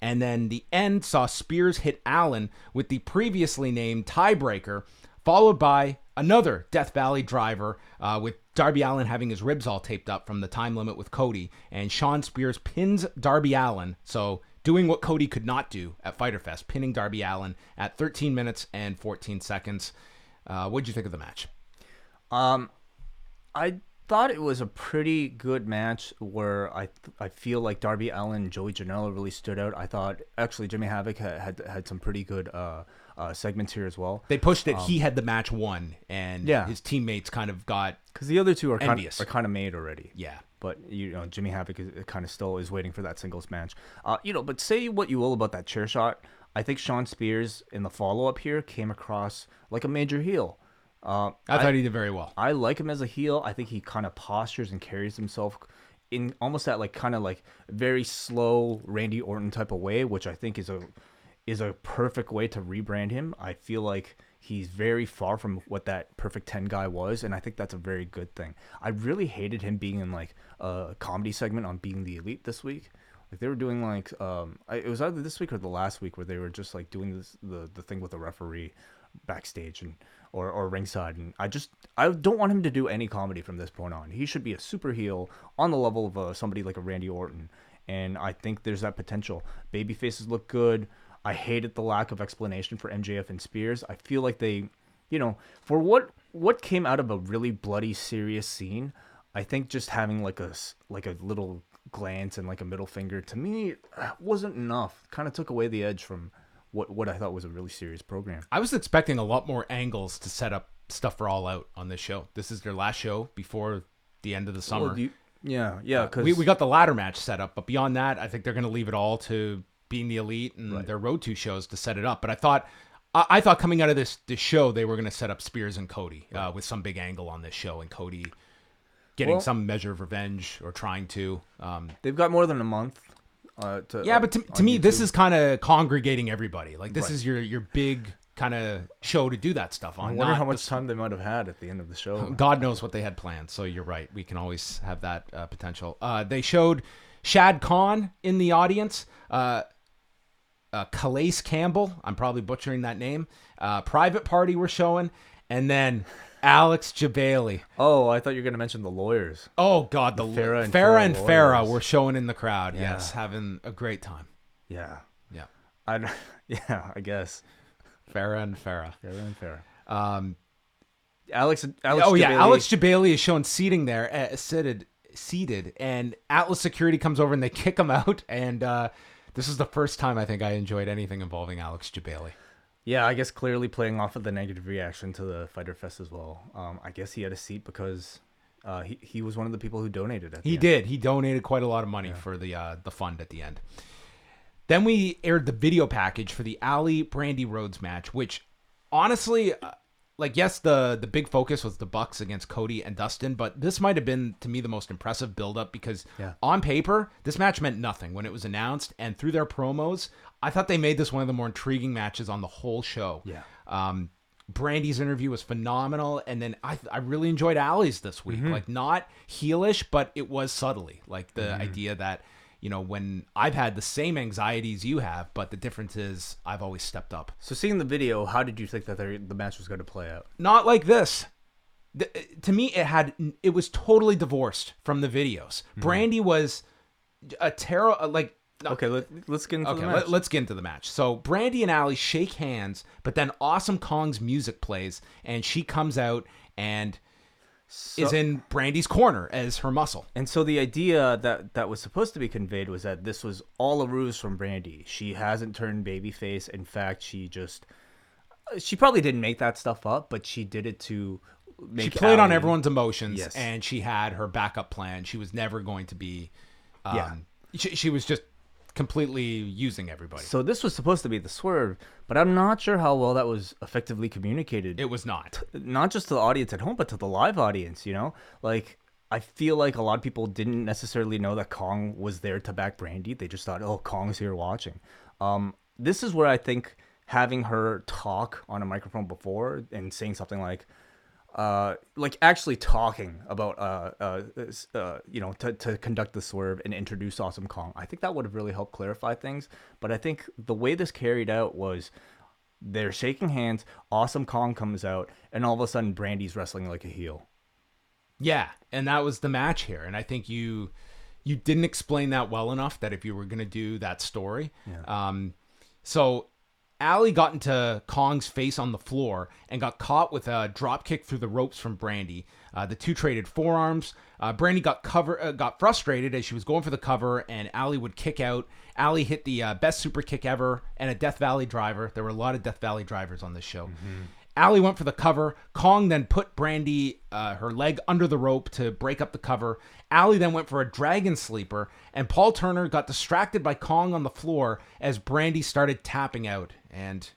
And then the end saw Spears hit Allen with the previously named tiebreaker, followed by another Death Valley driver with Darby Allin having his ribs all taped up from the time limit with Cody. And Shawn Spears pins Darby Allin, so doing what Cody could not do at Fyter Fest, pinning Darby Allin at 13 minutes and 14 seconds. What'd you think of the match? I thought it was a pretty good match where I feel like Darby Allin and Joey Janela really stood out. I thought actually Jimmy Havoc had some pretty good segments here as well. They pushed it. He had the match won, and his teammates kind of got because the other two are envious. kind of made already. Yeah. But Jimmy Havoc is kind of still is waiting for that singles match. But say what you will about that chair shot. I think Shawn Spears in the follow up here came across like a major heel. I thought he did very well. I like him as a heel. I think he kind of postures and carries himself in almost that kind of very slow Randy Orton type of way, which I think is a perfect way to rebrand him. I feel like he's very far from what that Perfect 10 guy was, and I think that's a very good thing. I really hated him being in a comedy segment on Being the Elite this week. They were doing it was either this week or the last week where they were just doing the thing with the referee backstage or ringside, and I don't want him to do any comedy from this point on. He should be a super heel on the level of somebody like a Randy Orton, and I think there's that potential. Baby faces look good. I hated the lack of explanation for MJF and Spears. I feel like they, for what came out of a really bloody, serious scene, I think just having a little glance and a middle finger to me wasn't enough. Kind of took away the edge from what I thought was a really serious program. I was expecting a lot more angles to set up stuff for All Out on this show. This is their last show before the end of the summer. Well, because we got the ladder match set up, but beyond that, I think they're going to leave it all to Being the Elite and their Road to shows to set it up. But I thought coming out of this show, they were going to set up Spears and Cody with some big angle on this show, and Cody getting some measure of revenge or trying to. They've got more than a month. But to me, this is kind of congregating everybody. This is your big kind of show to do that stuff on. I wonder how much time they might have had at the end of the show. God knows what they had planned. So you're right. We can always have that potential. They showed Shad Khan in the audience. Calais Campbell, I'm probably butchering that name. Private Party we're showing, and then Alex Jabali. Oh, I thought you were going to mention the lawyers. Oh God, the Farrah and Farrah were showing in the crowd. Yeah. Yes, having a great time. Yeah, I guess. Farrah and Farrah. Alex. Alex Jabali is shown seating there, seated, and Atlas Security comes over and they kick him out. And this is the first time I think I enjoyed anything involving Alex Jabali. Yeah, I guess clearly playing off of the negative reaction to the Fyter Fest as well. I guess he had a seat because he was one of the people who donated. He did. He donated quite a lot of money for the fund at the end. Then we aired the video package for the Allie Brandi Rhodes match, which honestly, yes, the big focus was the Bucks against Cody and Dustin, but this might have been, to me, the most impressive build-up because on paper, this match meant nothing when it was announced, and through their promos, I thought they made this one of the more intriguing matches on the whole show. Yeah. Brandy's interview was phenomenal, and then I really enjoyed Allie's this week. Not heelish, but it was subtly. The idea that, when I've had the same anxieties you have, but the difference is I've always stepped up. So seeing the video, how did you think that the match was going to play out? Not like this. To me, it was totally divorced from the videos. Brandi was a Okay, let's get into the match. Let's get into the match. So Brandi and Allie shake hands, but then Awesome Kong's music plays, and she comes out and is in Brandi's corner as her muscle. And so the idea that was supposed to be conveyed was that this was all a ruse from Brandi. She hasn't turned babyface. In fact, she probably didn't make that stuff up, but she did it to make She played Allie, on everyone's emotions, yes. And she had her backup plan. She was never going to be... She was just completely using everybody. So this was supposed to be the swerve, but I'm not sure how well that was effectively communicated. It was not. Not just to the audience at home, but to the live audience, Like, I feel like a lot of people didn't necessarily know that Kong was there to back Brandi. They just thought, oh, Kong's here watching. This is where I think having her talk on a microphone before and saying something like actually talking about to conduct the swerve and introduce Awesome Kong, I think that would have really helped clarify things. But I think the way this carried out was they're shaking hands, Awesome Kong comes out, and all of a sudden Brandi's wrestling like a heel. Yeah, and that was the match here. And I think you didn't explain that well enough, that if you were going to do that story. Yeah. So Allie got into Kong's face on the floor and got caught with a drop kick through the ropes from Brandi. The two traded forearms. Brandi got frustrated as she was going for the cover, and Allie would kick out. Allie hit the best super kick ever and a Death Valley driver. There were a lot of Death Valley drivers on this show. Mm-hmm. Allie went for the cover. Kong then put Brandi, her leg under the rope to break up the cover. Allie then went for a dragon sleeper, and Paul Turner got distracted by Kong on the floor as Brandi started tapping out. And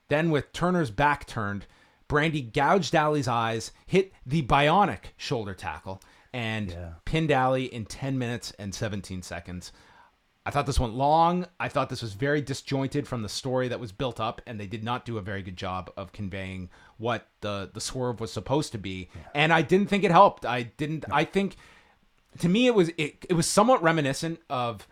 then with Turner's back turned, Brandi gouged Allie's eyes, hit the bionic shoulder tackle, and pinned Allie in 10 minutes and 17 seconds. I thought this went long. I thought this was very disjointed from the story that was built up, and they did not do a very good job of conveying what the swerve was supposed to be. Yeah. And I didn't think it helped. I think, to me, it was somewhat reminiscent of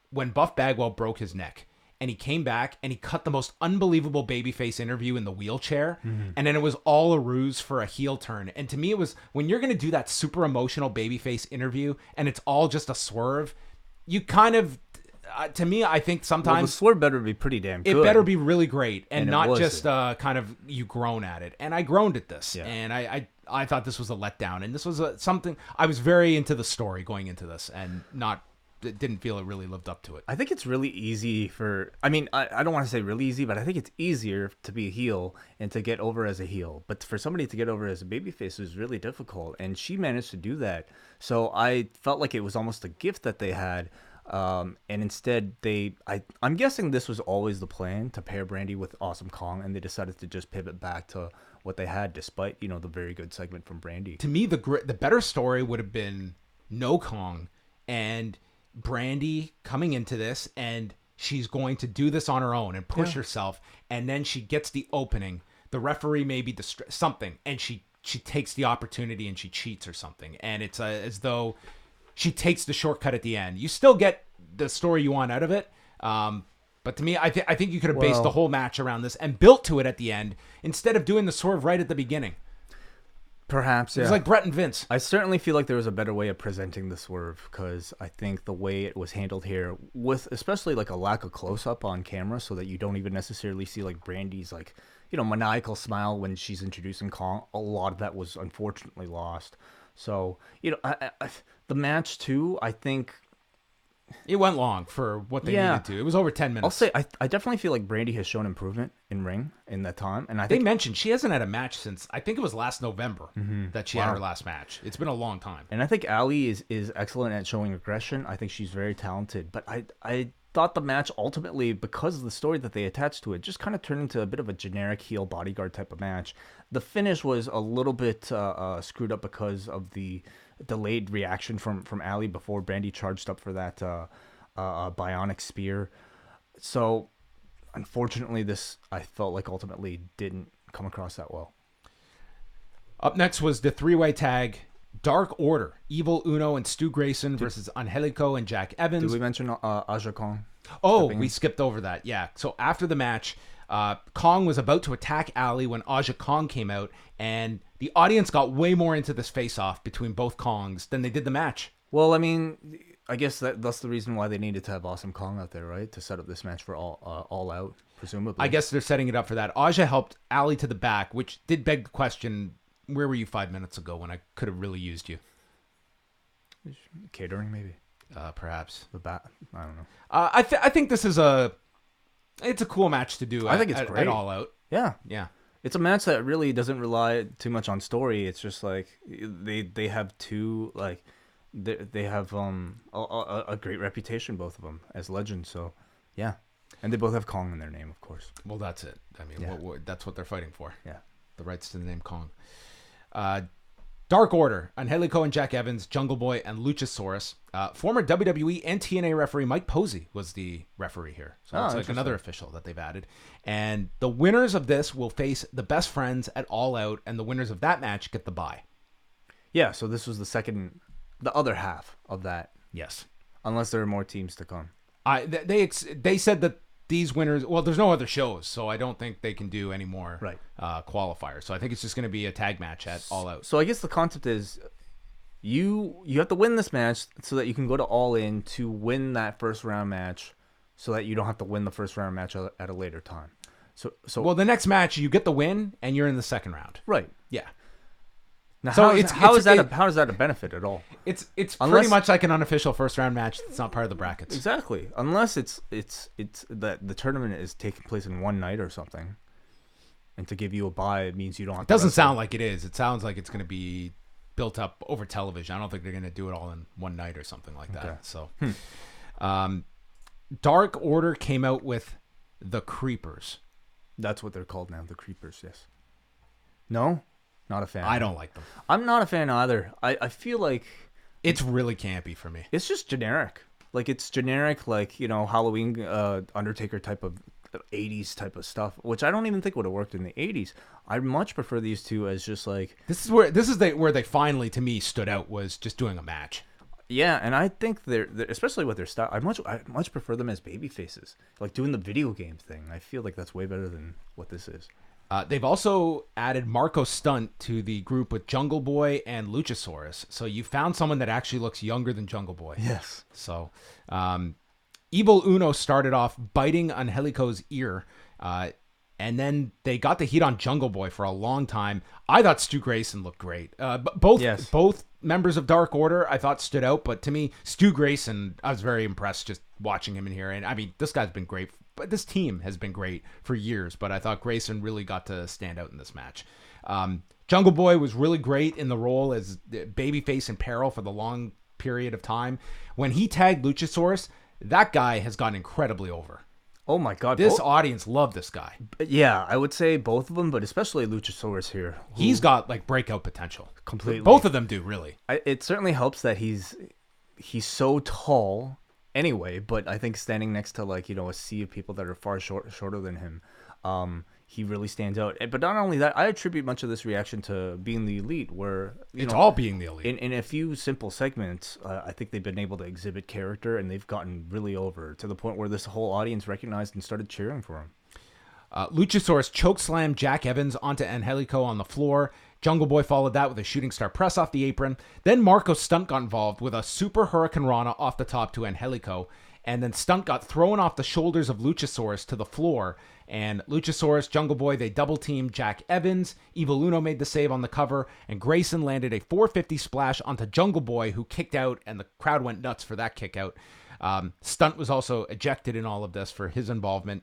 when Buff Bagwell broke his neck, and he came back and he cut the most unbelievable babyface interview in the wheelchair, and then it was all a ruse for a heel turn. And to me, it was, when you're going to do that super emotional babyface interview and it's all just a swerve, you kind of, to me, I think sometimes the swerve better be pretty damn good. It better be really great and not just kind of you groan at it. And I groaned at this, and I thought this was a letdown. And this was something I was very into the story going into this, and didn't feel it really lived up to it. I think it's really easy I don't want to say really easy, but I think it's easier to be a heel and to get over as a heel. But for somebody to get over as a babyface is really difficult, and she managed to do that. So I felt like it was almost a gift that they had. And instead I'm guessing this was always the plan, to pair Brandi with Awesome Kong, and they decided to just pivot back to what they had, despite, the very good segment from Brandi. To me, the better story would have been no Kong and Brandi coming into this, and she's going to do this on her own and push herself, and then she gets the opening. The referee maybe something, and she takes the opportunity and she cheats or something, and it's as though she takes the shortcut at the end. You still get the story you want out of it, but to me, I think you could have based the whole match around this and built to it at the end instead of doing the swerve right at the beginning. Perhaps, yeah. It was like Brett and Vince. I certainly feel like there was a better way of presenting the swerve, because I think the way it was handled here, with especially like a lack of close-up on camera, so that you don't even necessarily see like Brandi's like, maniacal smile when she's introducing Kong, a lot of that was unfortunately lost. So, the match too, I think it went long for what they needed to. It was over 10 minutes. I'll say I definitely feel like Brandi has shown improvement in ring in that time, and they mentioned she hasn't had a match since, I think it was last November that she had her last match. It's been a long time. And I think Allie is excellent at showing aggression. I think she's very talented, but I thought the match ultimately, because of the story that they attached to it, just kind of turned into a bit of a generic heel bodyguard type of match. The finish was a little bit screwed up because of the delayed reaction from Allie before Brandi charged up for that bionic spear. So unfortunately, this, I felt like, ultimately didn't come across that well. Up next was the three-way tag Dark Order, Evil Uno and Stu Grayson versus Angelico and Jack Evans. Did we mention Aja Kong? Oh, we skipped over that. Yeah. So after the match, Kong was about to attack Allie when Aja Kong came out, and the audience got way more into this face-off between both Kongs than they did the match. Well, I mean, I guess that's the reason why they needed to have Awesome Kong out there, right? To set up this match for all out, presumably. I guess they're setting it up for that. Aja helped Allie to the back, which did beg the question, where were you 5 minutes ago when I could have really used you? Catering, maybe. Perhaps. I don't know. I think this is it's a cool match to do. I think it's great. At All Out. Yeah. Yeah. It's a match that really doesn't rely too much on story. It's just like they have two, like, they have a great reputation, both of them, as legends. So, yeah. And they both have Kong in their name, of course. Well, that's it. I mean, that's what they're fighting for. Yeah. The rights to the name Kong. Dark Order, Angelico and Jack Evans, Jungle Boy, and Luchasaurus. Former WWE and TNA referee Mike Posey was the referee here. So it's like another official that they've added. And the winners of this will face the Best Friends at All Out, and the winners of that match get the bye. Yeah, so this was the other half of that. Yes. Unless there are more teams to come. They said that these winners, well, there's no other shows, so I don't think they can do any more qualifiers. So I think it's just going to be a tag match at All Out. So I guess the concept is you have to win this match so that you can go to All In to win that first round match, so that you don't have to win the first round match at a later time. So well, the next match you get the win and you're in the second round. Right. Yeah. Now, how is that a benefit at all? It's pretty much like an unofficial first round match that's not part of the brackets. Exactly. Unless it's that the tournament is taking place in one night or something. And to give you a bye, it means you don't have to. It doesn't sound like it is. It sounds like it's going to be built up over television. I don't think they're going to do it all in one night or something like that. Okay. So, Dark Order came out with the Creepers. That's what they're called now, the Creepers, yes. No? Not a fan. I don't like them. I'm not a fan either. I feel like it's really campy for me. It's just generic. Like it's generic, like, Halloween Undertaker type of 80s type of stuff, which I don't even think would have worked in the 80s. I much prefer these two as just like this is where they finally to me stood out, was just doing a match. Yeah, and I think they're especially with their style. I much prefer them as baby faces, like doing the video game thing. I feel like that's way better than what this is. They've also added Marco Stunt to the group with Jungle Boy and Luchasaurus. So you found someone that actually looks younger than Jungle Boy. Yes. So Evil Uno started off biting Angelico's ear, and then they got the heat on Jungle Boy for a long time. I thought Stu Grayson looked great. Both members of Dark Order I thought stood out, but to me, Stu Grayson, I was very impressed just watching him in here. And I mean, this guy's been great. But this team has been great for years, but I thought Grayson really got to stand out in this match. Jungle Boy was really great in the role as babyface in peril for the long period of time. When he tagged Luchasaurus, that guy has gotten incredibly over. Oh my God. This audience loved this guy. Yeah, I would say both of them, but especially Luchasaurus here. He's got like breakout potential. Completely. Both of them do, really. It certainly helps that he's so tall anyway, but I think standing next to a sea of people that are far shorter than him, he really stands out. But not only that, I attribute much of this reaction to being the elite, where it's all being the elite. In a few simple segments, I think they've been able to exhibit character, and they've gotten really over to the point where this whole audience recognized and started cheering for him. Luchasaurus chokeslammed Jack Evans onto Angelico on the floor. Jungle Boy followed that with a shooting star press off the apron. Then Marco Stunt got involved with a super Hurricane Rana off the top to Angelico. And then Stunt got thrown off the shoulders of Luchasaurus to the floor. And Luchasaurus, Jungle Boy, they double-teamed Jack Evans. Evil Uno made the save on the cover. And Grayson landed a 450 splash onto Jungle Boy, who kicked out. And the crowd went nuts for that kick out. Stunt was also ejected in all of this for his involvement.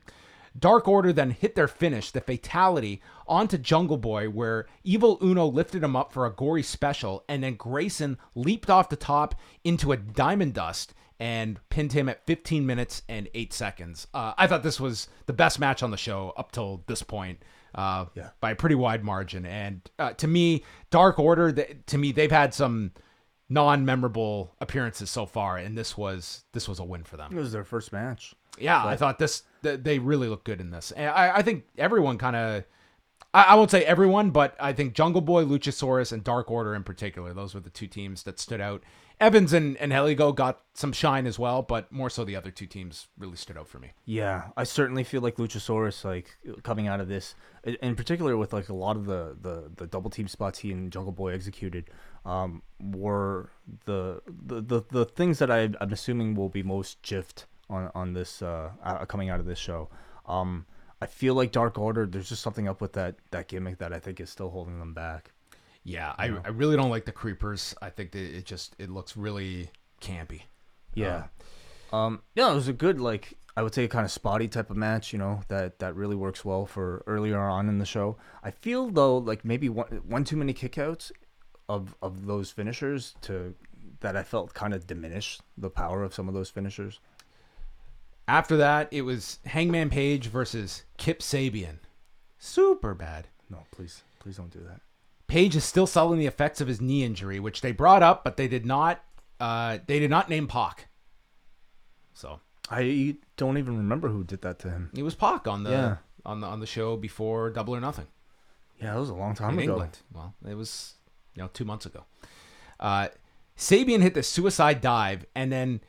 Dark Order then hit their finish, the fatality, onto Jungle Boy, where Evil Uno lifted him up for a gory special, and then Grayson leaped off the top into a Diamond Dust and pinned him at 15 minutes and 8 seconds. I thought this was the best match on the show up till this point, by a pretty wide margin. And to me, Dark Order, they've had some non-memorable appearances so far, and this was a win for them. It was their first match. Yeah, but I thought they really look good in this. And I think everyone kind of, I won't say everyone, but I think Jungle Boy, Luchasaurus, and Dark Order in particular, those were the two teams that stood out. Evans and Heligo got some shine as well, but more so the other two teams really stood out for me. Yeah, I certainly feel like Luchasaurus, coming out of this, in particular with a lot of the double team spots he and Jungle Boy executed, were the things that I'm assuming will be most jiffed on this coming out of this show. I feel like Dark Order, there's just something up with that gimmick that I think is still holding them back. Yeah, I really don't like the Creepers. I think that it looks really campy. Yeah. It was a good, I would say, kind of spotty type of match, that really works well for earlier on in the show. I feel, though, maybe one too many kickouts of those finishers that I felt kind of diminished the power of some of those finishers. After that, it was Hangman Page versus Kip Sabian. Super bad. No, please don't do that. Page is still selling the effects of his knee injury, which they brought up, but they did not name Pac. So I don't even remember who did that to him. it was Pac on the show before Double or Nothing. Yeah, that was a long time in ago. England. Well, it was 2 months ago. Sabian hit the suicide dive, and then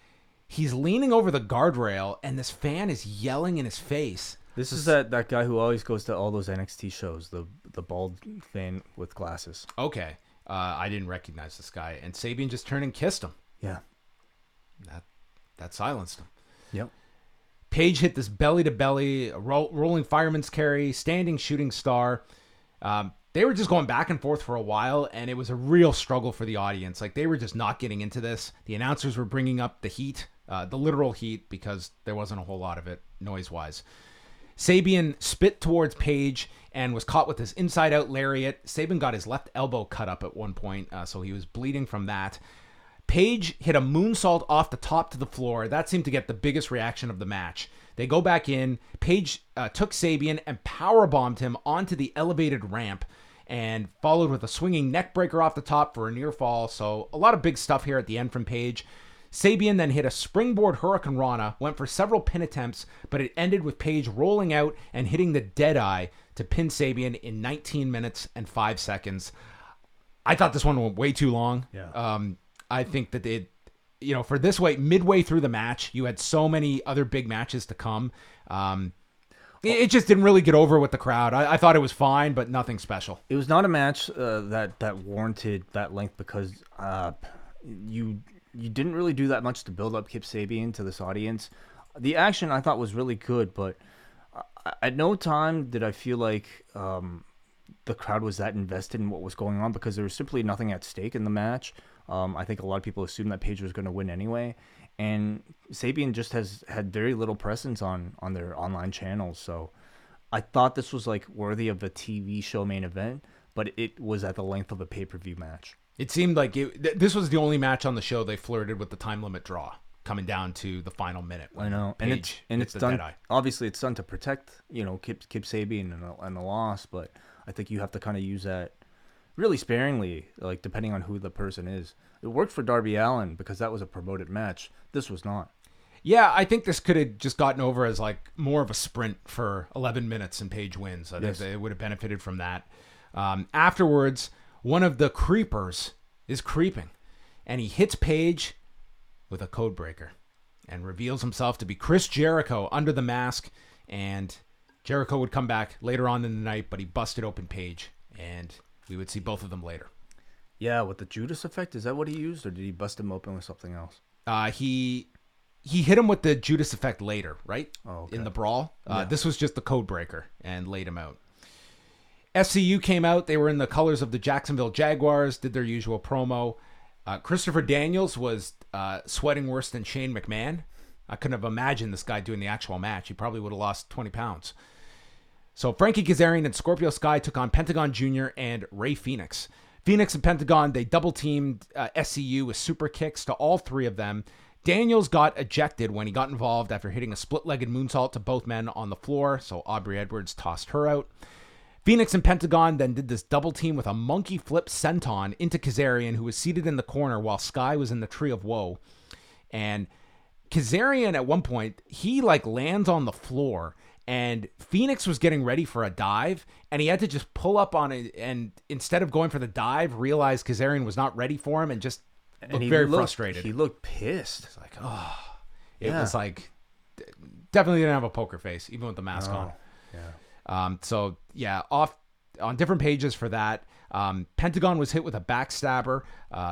he's leaning over the guardrail, and this fan is yelling in his face. This is that guy who always goes to all those NXT shows, the bald fan with glasses. Okay, I didn't recognize this guy, and Sabian just turned and kissed him. Yeah. That silenced him. Yep. Page hit this belly-to-belly, rolling fireman's carry, standing shooting star. They were just going back and forth for a while, and it was a real struggle for the audience. Like, they were just not getting into this. The announcers were bringing up the heat, the literal heat, because there wasn't a whole lot of it noise-wise. Sabian spit towards Page and was caught with his inside-out lariat. Sabian got his left elbow cut up at one point, so he was bleeding from that. Page hit a moonsault off the top to the floor. That seemed to get the biggest reaction of the match. They go back in. Page took Sabian and powerbombed him onto the elevated ramp and followed with a swinging neck breaker off the top for a near fall. So a lot of big stuff here at the end from Page. Sabian then hit a springboard Hurricane Rana, went for several pin attempts, but it ended with Page rolling out and hitting the Deadeye to pin Sabian in 19 minutes and 5 seconds. I thought this one went way too long. Yeah. I think that for this way, midway through the match, you had so many other big matches to come. It just didn't really get over with the crowd. I thought it was fine, but nothing special. It was not a match that warranted that length because you didn't really do that much to build up Kip Sabian to this audience. The action I thought was really good, but at no time did I feel like the crowd was that invested in what was going on because there was simply nothing at stake in the match. I think a lot of people assumed that Page was going to win anyway, and Sabian just has had very little presence on their online channels. So I thought this was like worthy of a TV show main event, but it was at the length of a pay-per-view match. It seemed like this was the only match on the show they flirted with the time limit draw coming down to the final minute. I know, and it's done. Obviously, it's done to protect Kip Sabian and the loss, but I think you have to kind of use that really sparingly, like depending on who the person is. It worked for Darby Allin because that was a promoted match. This was not. Yeah, I think this could have just gotten over as like more of a sprint for 11 minutes and Page wins. I think it would have benefited from that. Afterwards, one of the creepers is creeping, and he hits Page with a code breaker and reveals himself to be Chris Jericho under the mask. And Jericho would come back later on in the night, but he busted open Page, and we would see both of them later. Yeah, with the Judas effect, is that what he used, or did he bust him open with something else? He hit him with the Judas effect later, right? Oh, okay. In the brawl. This was just the code breaker and laid him out. SCU came out. They were in the colors of the Jacksonville Jaguars, did their usual promo. Christopher Daniels was sweating worse than Shane McMahon. I couldn't have imagined this guy doing the actual match. He probably would have lost 20 pounds. So Frankie Kazarian and Scorpio Sky took on Pentagon Jr. and Ray Fenix. Fenix and Pentagon, they double-teamed SCU with super kicks to all three of them. Daniels got ejected when he got involved after hitting a split-legged moonsault to both men on the floor, so Aubrey Edwards tossed her out. Phoenix and Pentagon then did this double team with a monkey flip senton into Kazarian, who was seated in the corner while Sky was in the Tree of Woe. And Kazarian, at one point, he lands on the floor, and Phoenix was getting ready for a dive, and he had to just pull up on it, and instead of going for the dive, realized Kazarian was not ready for him and just looked very frustrated. He looked pissed. It's like, oh. It was like, definitely didn't have a poker face, even with the mask on. Yeah. So, yeah, off on different pages for that. Pentagon was hit with a backstabber.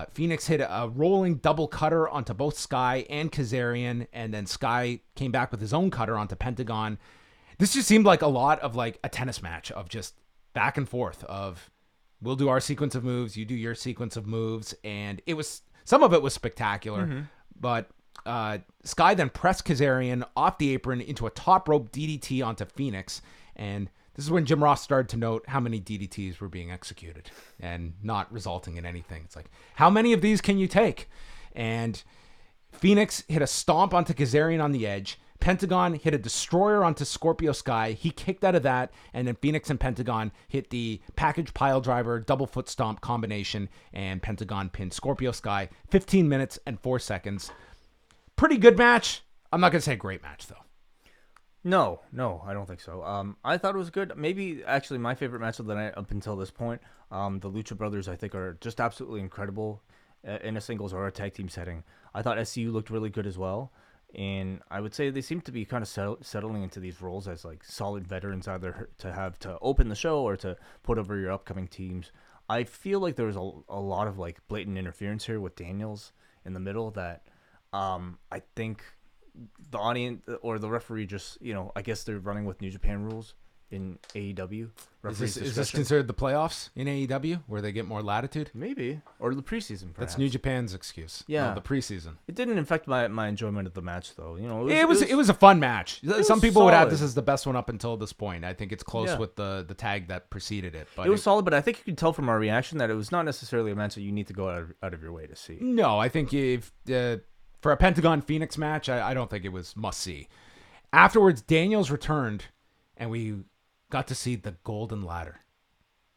Phoenix hit a rolling double cutter onto both Sky and Kazarian, and then Sky came back with his own cutter onto Pentagon. This just seemed like a lot of a tennis match of just back and forth of we'll do our sequence of moves, you do your sequence of moves, and some of it was spectacular, but Sky then pressed Kazarian off the apron into a top rope DDT onto Phoenix, and this is when Jim Ross started to note how many DDTs were being executed and not resulting in anything. It's like, how many of these can you take? And Fenix hit a stomp onto Kazarian on the edge. Pentagon hit a destroyer onto Scorpio Sky. He kicked out of that, and then Fenix and Pentagon hit the package pile driver, double foot stomp combination, and Pentagon pinned Scorpio Sky. 15 minutes and 4 seconds. Pretty good match. I'm not going to say great match, though. No, I don't think so. I thought it was good. Maybe, actually, my favorite match of the night up until this point. The Lucha Brothers, I think, are just absolutely incredible in a singles or a tag team setting. I thought SCU looked really good as well. And I would say they seem to be kind of settling into these roles as like solid veterans, either to have to open the show or to put over your upcoming teams. I feel like there was a lot of like blatant interference here with Daniels in the middle that I think the audience or the referee just, I guess they're running with New Japan rules in AEW. Is this considered the playoffs in AEW where they get more latitude? Maybe. Or the preseason, perhaps. That's New Japan's excuse. Yeah. No, the preseason. It didn't affect my enjoyment of the match, though. It was a fun match. Some people would have this solid. as the best one up until this point. I think it's close with the tag that preceded it. But it was solid, but I think you could tell from our reaction that it was not necessarily a match that you need to go out of your way to see. No, I think if for a Pentagon Phoenix match, I don't think it was must see. Afterwards, Daniels returned, and we got to see the Golden Ladder.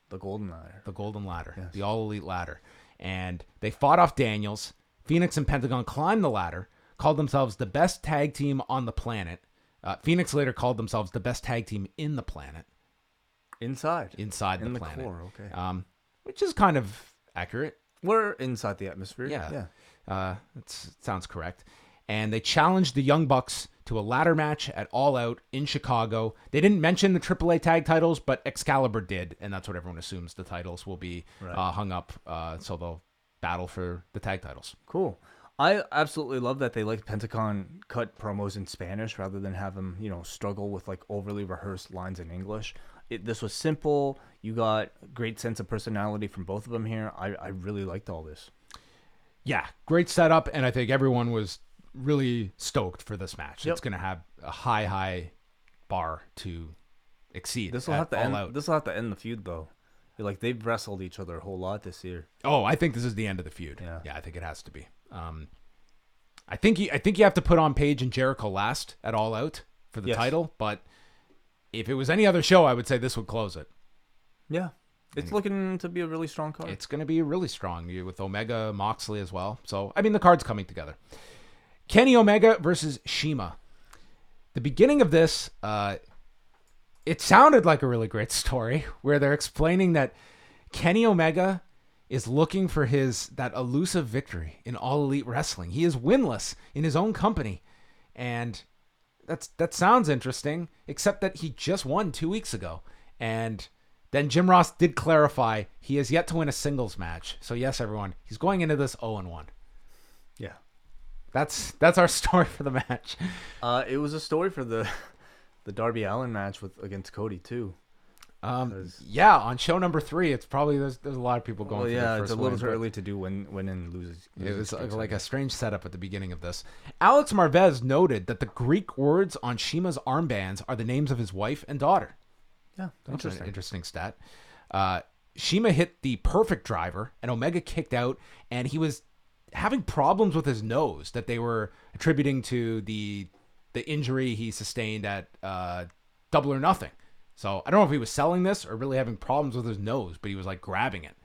The Golden Ladder. The Golden Ladder. Yes. The All Elite Ladder. And they fought off Daniels. Phoenix and Pentagon climbed the ladder, called themselves the best tag team on the planet. Phoenix later called themselves the best tag team in the planet. Inside the planet. Core, okay. Which is kind of accurate. We're inside the atmosphere. Yeah. It sounds correct. And they challenged the Young Bucks to a ladder match at All Out in Chicago. They didn't mention the AAA tag titles, but Excalibur did, and that's what everyone assumes the titles will be hung up, so they'll battle for the tag titles. Cool. I absolutely love that they let Pentagon cut promos in Spanish rather than have him, struggle with like overly rehearsed lines in English. This was simple. You got a great sense of personality from both of them here. I really liked all this. Yeah, great setup, and I think everyone was really stoked for this match. Yep. It's going to have a high bar to exceed. This will have to end the feud, though. Like, they've wrestled each other a whole lot this year. Oh, I think this is the end of the feud. Yeah, I think it has to be. I think you have to put on Paige and Jericho last at All Out for the title, but if it was any other show, I would say this would close it. Yeah. It's looking to be a really strong card. It's going to be really strong with Omega, Moxley as well. So, the card's coming together. Kenny Omega versus CIMA. The beginning of this, it sounded like a really great story where they're explaining that Kenny Omega is looking for that elusive victory in All Elite Wrestling. He is winless in his own company. And that sounds interesting, except that he just won 2 weeks ago. And then Jim Ross did clarify he has yet to win a singles match. So yes, everyone, he's going into this 0-1. Yeah. That's our story for the match. It was a story for the Darby Allin match against Cody too. On show number 3, it's probably there's a lot of people going. It's a little too early to do win and lose. It was like a strange setup at the beginning of this. Alex Marvez noted that the Greek words on CIMA's armbands are the names of his wife and daughter. Yeah, that's an interesting stat. CIMA hit the perfect driver, and Omega kicked out, and he was having problems with his nose that they were attributing to the injury he sustained at Double or Nothing. So I don't know if he was selling this or really having problems with his nose, but he was like grabbing it.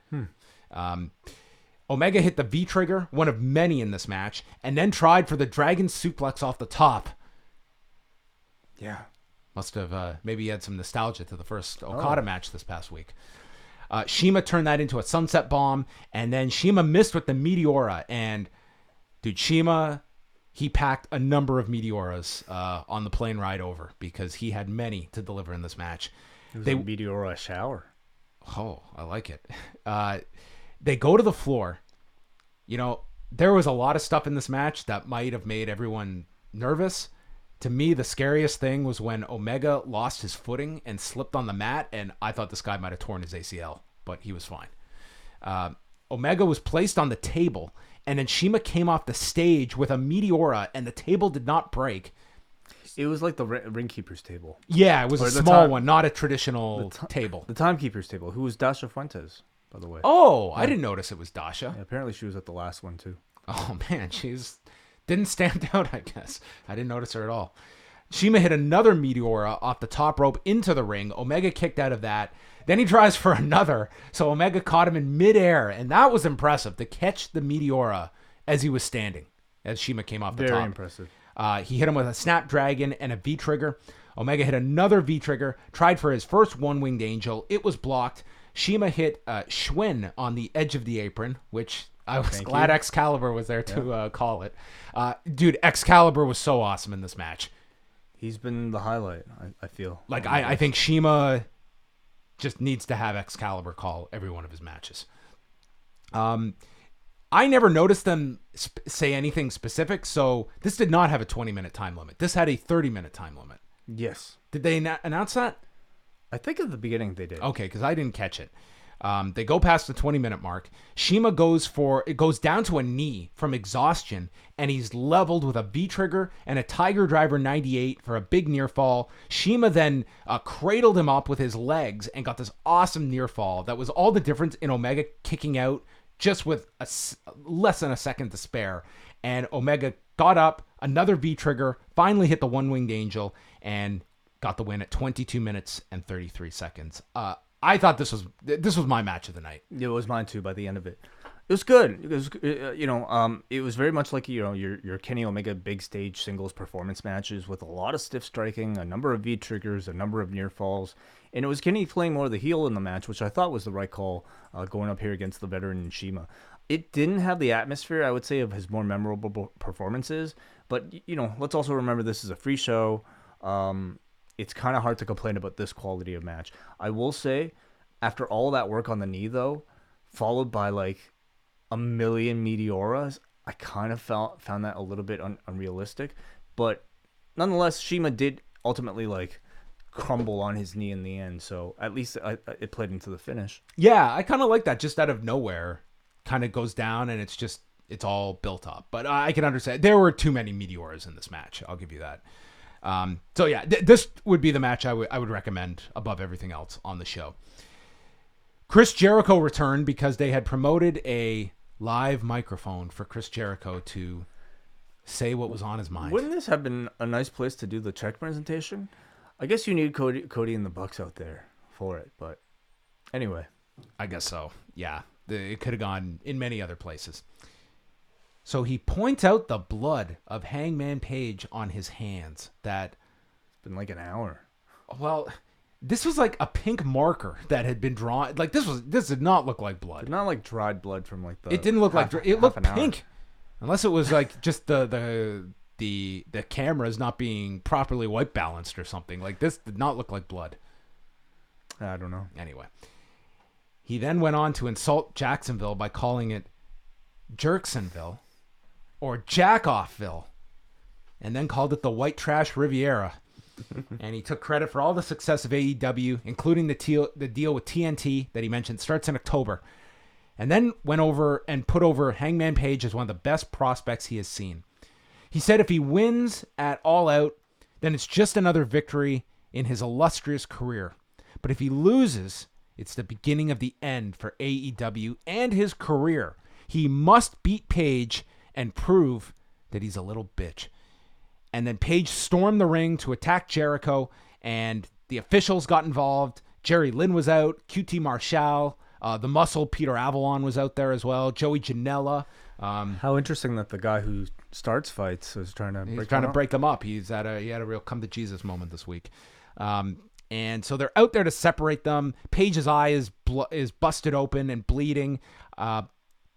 Omega hit the V trigger, one of many in this match, and then tried for the Dragon Suplex off the top. Yeah. Must have maybe he had some nostalgia to the first Okada match this past week. CIMA turned that into a sunset bomb, and then CIMA missed with the Meteora. And, dude, CIMA, he packed a number of Meteoras on the plane ride over because he had many to deliver in this match. It was a Meteora shower. Oh, I like it. They go to the floor. There was a lot of stuff in this match that might have made everyone nervous. To me, the scariest thing was when Omega lost his footing and slipped on the mat, and I thought this guy might have torn his ACL, but he was fine. Omega was placed on the table, and then CIMA came off the stage with a Meteora, and the table did not break. It was like the ringkeeper's table. Yeah, it was a small one, not a traditional table. The timekeeper's table, who was Dasha Fuentes, by the way. Oh, I didn't notice it was Dasha. Yeah, apparently she was at the last one, too. Oh, man, didn't stand out, I guess. I didn't notice her at all. CIMA hit another Meteora off the top rope into the ring. Omega kicked out of that. Then he tries for another. So Omega caught him in midair. And that was impressive to catch the Meteora as he was standing, as CIMA came off the top. Very impressive. He hit him with a Snapdragon and a V-trigger. Omega hit another V-trigger, tried for his first one-winged angel. It was blocked. CIMA hit Schwinn on the edge of the apron, which I was glad Excalibur was there to call it. Dude, Excalibur was so awesome in this match. He's been the highlight, I feel. Like, I think CIMA just needs to have Excalibur call every one of his matches. I never noticed them say anything specific, so this did not have a 20-minute time limit. This had a 30-minute time limit. Yes. Did they announce that? I think at the beginning they did. Okay, because I didn't catch it. They go past the 20-minute mark. CIMA goes down to a knee from exhaustion, and he's leveled with a V-trigger and a Tiger Driver 98 for a big near fall. CIMA then cradled him up with his legs and got this awesome near fall. That was all the difference in Omega kicking out just with less than a second to spare. And Omega got up, another V-trigger, finally hit the one-winged angel, and got the win at 22 minutes and 33 seconds. I thought this was my match of the night. It was mine too. By the end of it, it was good. It was, it was very much like your Kenny Omega big stage singles performance matches with a lot of stiff striking, a number of V triggers, a number of near falls, and it was Kenny playing more of the heel in the match, which I thought was the right call, going up here against the veteran CIMA. It didn't have the atmosphere, I would say, of his more memorable performances, but let's also remember this is a free show. It's kind of hard to complain about this quality of match. I will say, after all that work on the knee, though, followed by like a million Meteoras, I kind of found that a little bit unrealistic. But nonetheless, CIMA did ultimately like crumble on his knee in the end. So at least it played into the finish. Yeah, I kind of like that. Just out of nowhere, kind of goes down, and it's all built up. But I can understand. There were too many Meteoras in this match. I'll give you that. So yeah, this would be the match I would recommend above everything else on the show. Chris Jericho returned because they had promoted a live microphone for Chris Jericho to say what was on his mind. Wouldn't this have been a nice place to do the check presentation? I guess you need Cody and the Bucks out there for it, but anyway. I guess so. Yeah, it could have gone in many other places. So he points out the blood of Hangman Page on his hands. That it's been like an hour. Well, this was like a pink marker that had been drawn. Like this did not look like blood. Not like dried blood from like the. It didn't look like it looked pink, unless it was like just the cameras not being properly white balanced or something. Like this did not look like blood. I don't know. Anyway, he then went on to insult Jacksonville by calling it Jerksonville. Or Jackoffville, and then called it the White Trash Riviera. And he took credit for all the success of AEW, including the deal with TNT that he mentioned starts in October. And then went over and put over Hangman Page as one of the best prospects he has seen. He said if he wins at All Out, then it's just another victory in his illustrious career. But if he loses, it's the beginning of the end for AEW and his career. He must beat Page and prove that he's a little bitch. And then Page stormed the ring to attack Jericho, and the officials got involved. Jerry Lynn was out, QT Marshall, the Muscle Peter Avalon was out there as well, Joey Janela. How interesting that the guy who starts fights was trying to break them up. He had a real come to Jesus moment this week. And so they're out there to separate them. Page's eye is busted open and bleeding.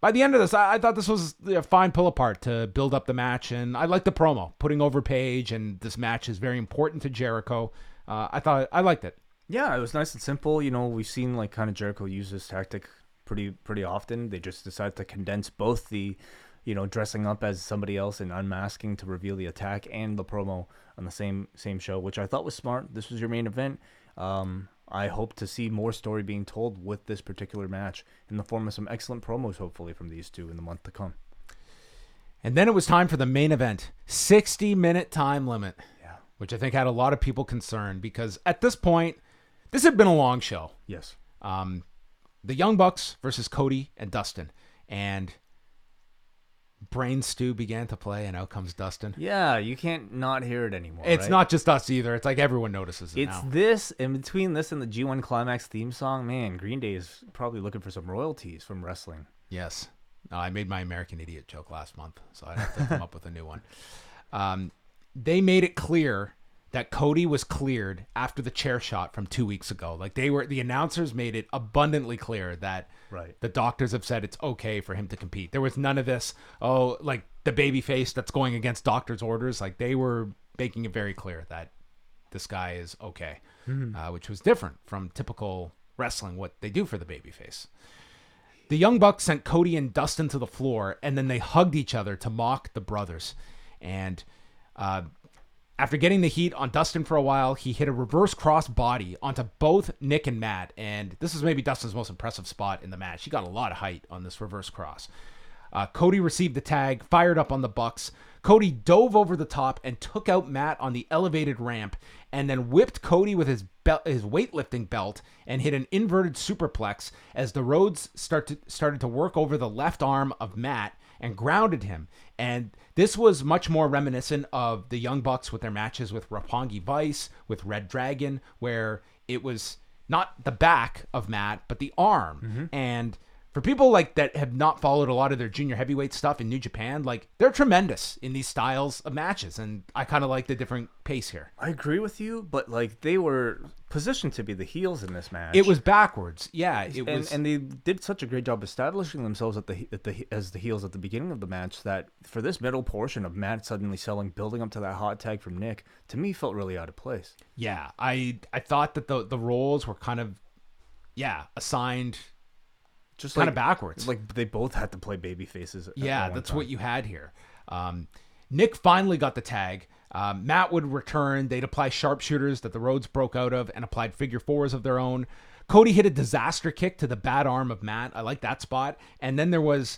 By the end of this, I thought this was a fine pull apart to build up the match, and I liked the promo, putting over Page, and this match is very important to Jericho. I liked it. Yeah, it was nice and simple. We've seen like kind of Jericho use this tactic pretty often. They just decided to condense both the, dressing up as somebody else and unmasking to reveal the attack and the promo on the same show, which I thought was smart. This was your main event. I hope to see more story being told with this particular match in the form of some excellent promos, hopefully, from these two in the month to come. And then it was time for the main event. 60-minute time limit. Yeah. Which I think had a lot of people concerned because at this point, this had been a long show. Yes. The Young Bucks versus Cody and Dustin. And Brain Stew began to play, and out comes Dustin. Yeah, you can't not hear it anymore. It's right? not just us either. It's like everyone notices it It's now. this, in between this and the G1 Climax theme song, man, Green Day is probably looking for some royalties from wrestling. Yes. I made my American Idiot joke last month, so I have to come up with a new one. They made it clear that Cody was cleared after the chair shot from 2 weeks ago. Like the announcers made it abundantly clear that the doctors have said it's okay for him to compete. There was none of this, like the baby face that's going against doctor's orders. Like they were making it very clear that this guy is okay, which was different from typical wrestling, what they do for the baby face. The Young Bucks sent Cody and Dustin to the floor, and then they hugged each other to mock the brothers. And after getting the heat on Dustin for a while, he hit a reverse cross body onto both Nick and Matt. And this is maybe Dustin's most impressive spot in the match. He got a lot of height on this reverse cross. Cody received the tag, fired up on the Bucks. Cody dove over the top and took out Matt on the elevated ramp, and then whipped Cody with his weightlifting belt and hit an inverted superplex as the Rhodes started to work over the left arm of Matt and grounded him. And this was much more reminiscent of the Young Bucks with their matches with Roppongi Vice, with Red Dragon, where it was not the back of Matt, but the arm. And for people like that have not followed a lot of their junior heavyweight stuff in New Japan, like they're tremendous in these styles of matches. And I kind of like the different pace here. I agree with you, but like they were positioned to be the heels in this match. It was backwards. Yeah, it was. And they did such a great job establishing themselves as the heels at the beginning of the match that for this middle portion of Matt suddenly selling, building up to that hot tag from Nick, to me felt really out of place. Yeah, I thought that the roles were kind of, assigned just kind of backwards. Like they both had to play baby faces. Yeah, that's what you had here. Nick finally got the tag. Matt would return. They'd apply sharpshooters that the Rhodes broke out of and applied figure fours of their own. Cody hit a disaster kick to the bad arm of Matt. I like that spot. And then there was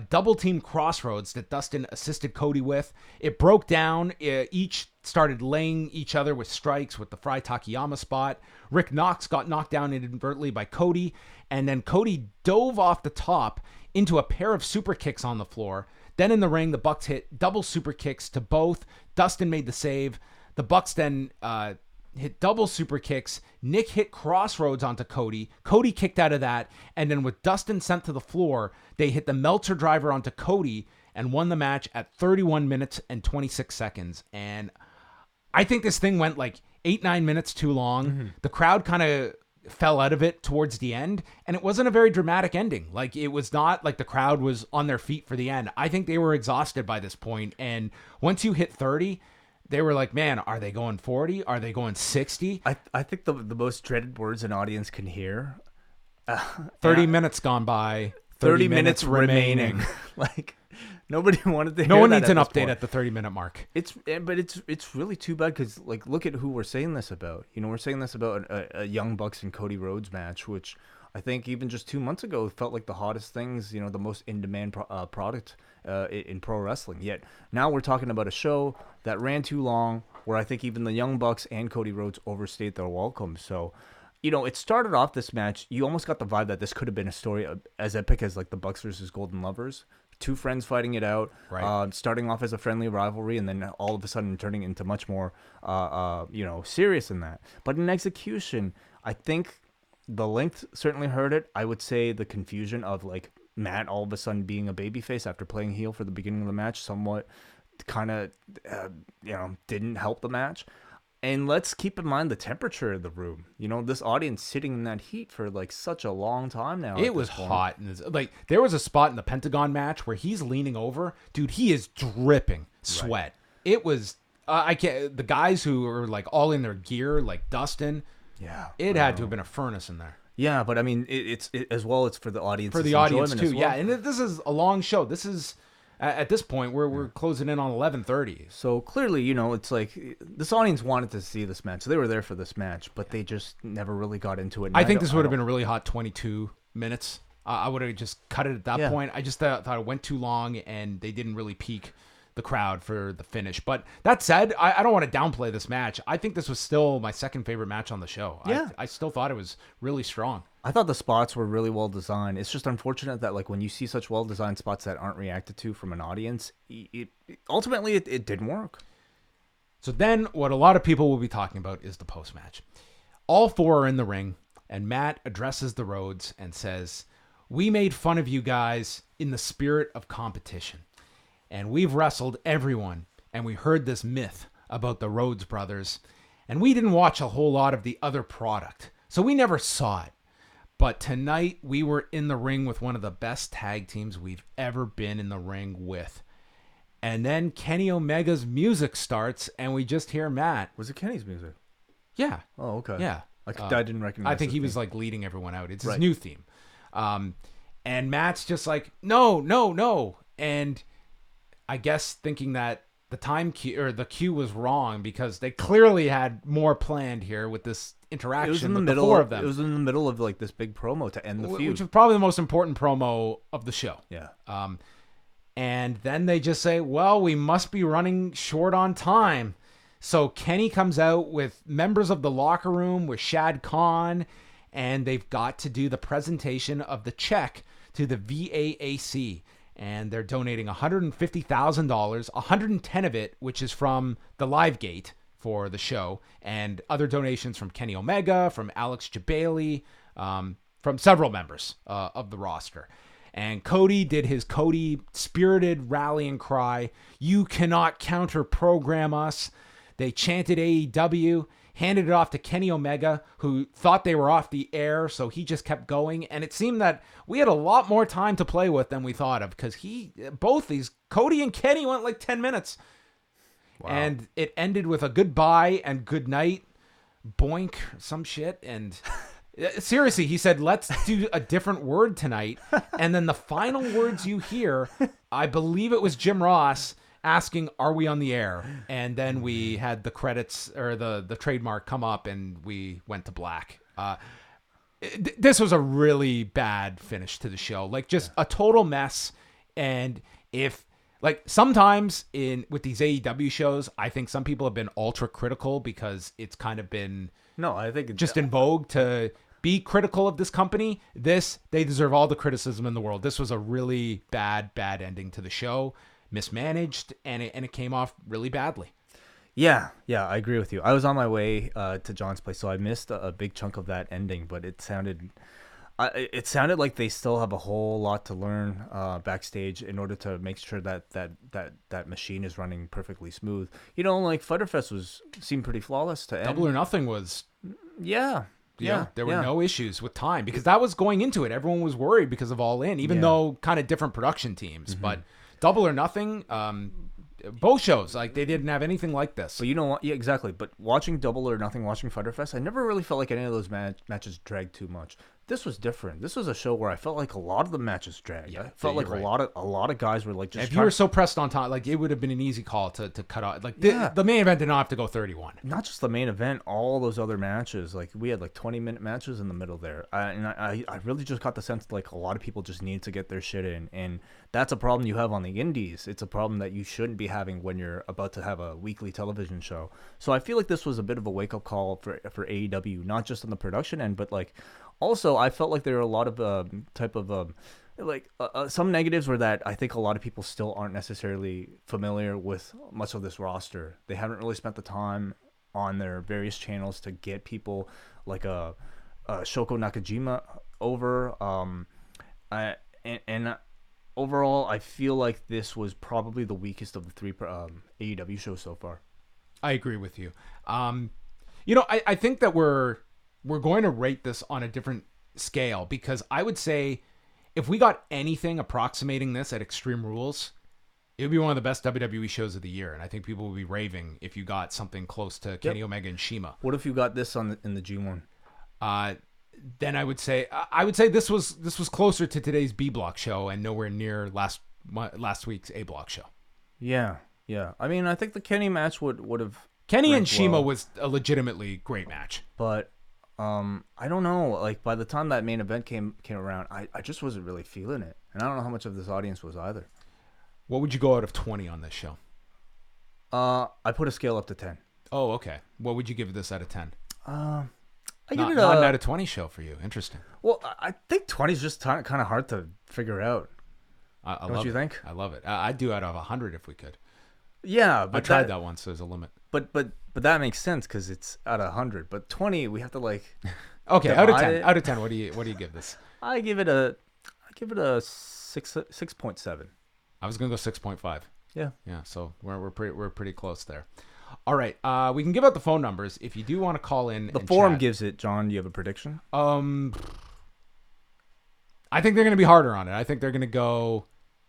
double team crossroads that Dustin assisted Cody with. It broke down. Each started laying each other with strikes with the Fry Takayama spot. Rick Knox got knocked down inadvertently by Cody. And then Cody dove off the top into a pair of super kicks on the floor. Then in the ring, the Bucks hit double super kicks to both. Dustin made the save. The Bucks then hit double super kicks. Nick hit crossroads onto Cody. Cody kicked out of that. And then with Dustin sent to the floor, they hit the Meltzer driver onto Cody and won the match at 31 minutes and 26 seconds. And I think this thing went like 8-9 minutes too long. The crowd kind of fell out of it towards the end, and it wasn't a very dramatic ending. Like it was not like the crowd was on their feet for the end. I think they were exhausted by this point, and once you hit 30, they were like, man, are they going 40? Are they going 60? I think the most dreaded words an audience can hear. 30 minutes gone by. 30 minutes remaining. Like nobody wanted to hear No one that needs an this update point. at the 30-minute mark. But it's really too bad because like look at who we're saying this about. You know, we're saying this about a Young Bucks and Cody Rhodes match, which I think even just 2 months ago felt like the hottest things. You know, the most in-demand product in pro wrestling. Yet now we're talking about a show that ran too long, where I think even the Young Bucks and Cody Rhodes overstayed their welcome. So, you know, it started off this match. You almost got the vibe that this could have been a story as epic as like the Bucks versus Golden Lovers. Two friends fighting it out, right. Starting off as a friendly rivalry, and then all of a sudden turning into much more, serious than that. But in execution, I think the length certainly hurt it. I would say the confusion of like Matt all of a sudden being a babyface after playing heel for the beginning of the match somewhat kind of, didn't help the match. And let's keep in mind the temperature of the room. You know, this audience sitting in that heat for like such a long time now. It was hot. Like there was a spot in the Pentagon match where he's leaning over. Dude, he is dripping sweat. Right. It was, I can't, the guys who are like all in their gear, like Dustin. Yeah. It had to have been a furnace in there. Yeah, but I mean, it's as well, it's for the audience. For the audience too. Well. Yeah. And this is a long show. This is, at this point, we're closing in on 11:30. So clearly, you know, it's like this audience wanted to see this match. They were there for this match, but they just never really got into it. I think this would have been a really hot 22 minutes. I would have just cut it at that point. I just thought it went too long, and they didn't really pique the crowd for the finish. But that said, I don't want to downplay this match. I think this was still my second favorite match on the show. Yeah. I still thought it was really strong. I thought the spots were really well designed. It's just unfortunate that like when you see such well designed spots that aren't reacted to from an audience, ultimately it didn't work. So then what a lot of people will be talking about is the post-match. All four are in the ring, and Matt addresses the Rhodes and says, "We made fun of you guys in the spirit of competition. And we've wrestled everyone, and we heard this myth about the Rhodes brothers, and we didn't watch a whole lot of the other product, so we never saw it. But tonight, we were in the ring with one of the best tag teams we've ever been in the ring with." And then Kenny Omega's music starts, and we just hear Matt. Was it Kenny's music? Yeah. Oh, okay. Yeah. I didn't recognize. I think he was like leading everyone out. It's his new theme. And Matt's just like, no, no, no. And I guess thinking that the time cue or the cue was wrong because they clearly had more planned here with this interaction. It was in the middle. The four of them. It was in the middle of like this big promo to end the feud, which was probably the most important promo of the show. Yeah. And then they just say, well, we must be running short on time. So Kenny comes out with members of the locker room with Shad Khan, and they've got to do the presentation of the check to the VAAC. And they're donating $150,000, 110 of it, which is from the Live Gate for the show, and other donations from Kenny Omega, from Alex Jabali, from several members of the roster. And Cody did his Cody spirited rallying cry, "You cannot counter-program us." They chanted AEW, handed it off to Kenny Omega, who thought they were off the air, so he just kept going. And it seemed that we had a lot more time to play with than we thought of, because both these, Cody and Kenny, went like 10 minutes. Wow. And it ended with a goodbye and good night, boink, some shit, and... Seriously, he said, "Let's do a different word tonight." And then the final words you hear, I believe it was Jim Ross asking, "Are we on the air?" And then we had the credits or the trademark come up and we went to black. This was a really bad finish to the show. Like just a total mess. And if like sometimes with these AEW shows, I think some people have been ultra critical because it's kind of been... No, I think just in vogue to be critical of this company. They deserve all the criticism in the world. This was a really bad ending to the show, mismanaged, and it came off really badly. Yeah, I agree with you. I was on my way to John's place, so I missed a big chunk of that ending. But it sounded like they still have a whole lot to learn backstage in order to make sure that machine is running perfectly smooth. You know, like Fighter Fest seemed pretty flawless to end. Double or Nothing was. Yeah. There were no issues with time because that was going into it. Everyone was worried because of All In, even though kind of different production teams. Mm-hmm. But Double or Nothing, both shows, like they didn't have anything like this. But you know what? Yeah, exactly. But watching Double or Nothing, watching Fighter Fest, I never really felt like any of those matches dragged too much. This was different. This was a show where I felt like a lot of the matches dragged. Yeah, I felt like a lot of guys were like just. If you were so pressed on time, like it would have been an easy call to cut out. Like the main event did not have to go 31. Not just the main event, all those other matches. Like we had like 20-minute matches in the middle there. I really just got the sense that, like a lot of people just need to get their shit in, and that's a problem you have on the indies. It's a problem that you shouldn't be having when you're about to have a weekly television show. So I feel like this was a bit of a wake up call for AEW, not just on the production end, but like. Also, I felt like there were a lot of some negatives were that I think a lot of people still aren't necessarily familiar with much of this roster. They haven't really spent the time on their various channels to get people like a Shoko Nakajima over. And overall, I feel like this was probably the weakest of the three AEW shows so far. I agree with you. I think that we're going to rate this on a different scale because I would say if we got anything approximating this at Extreme Rules, it would be one of the best WWE shows of the year. And I think people would be raving if you got something close to Kenny Omega and CIMA. What if you got this in the G1? Then I would say this was closer to today's B Block show and nowhere near last week's A Block show. Yeah. I mean, I think the Kenny match would have. Kenny and CIMA was a legitimately great match. But I don't know. Like by the time that main event came around, I just wasn't really feeling it, and I don't know how much of this audience was either. What would you go out of 20 on this show? I put a scale up to 10. Oh, okay. What would you give this out of 10? I'd I give it not an out of 20 show for you. Interesting. Well, I think 20 is just kind of hard to figure out. Don't you think? I love it. I'd do out of 100 if we could. Yeah, but I tried that once. There's a limit. But that makes sense because it's out of 100. But 20, we have to like. Okay, out of 10. it. Out of 10, what do you give this? I give it a 6.7. I was gonna go 6.5. Yeah. Yeah. So we're pretty close there. All right. We can give out the phone numbers if you do want to call in. The forum gives it. John, do you have a prediction? I think they're gonna be harder on it. I think they're gonna go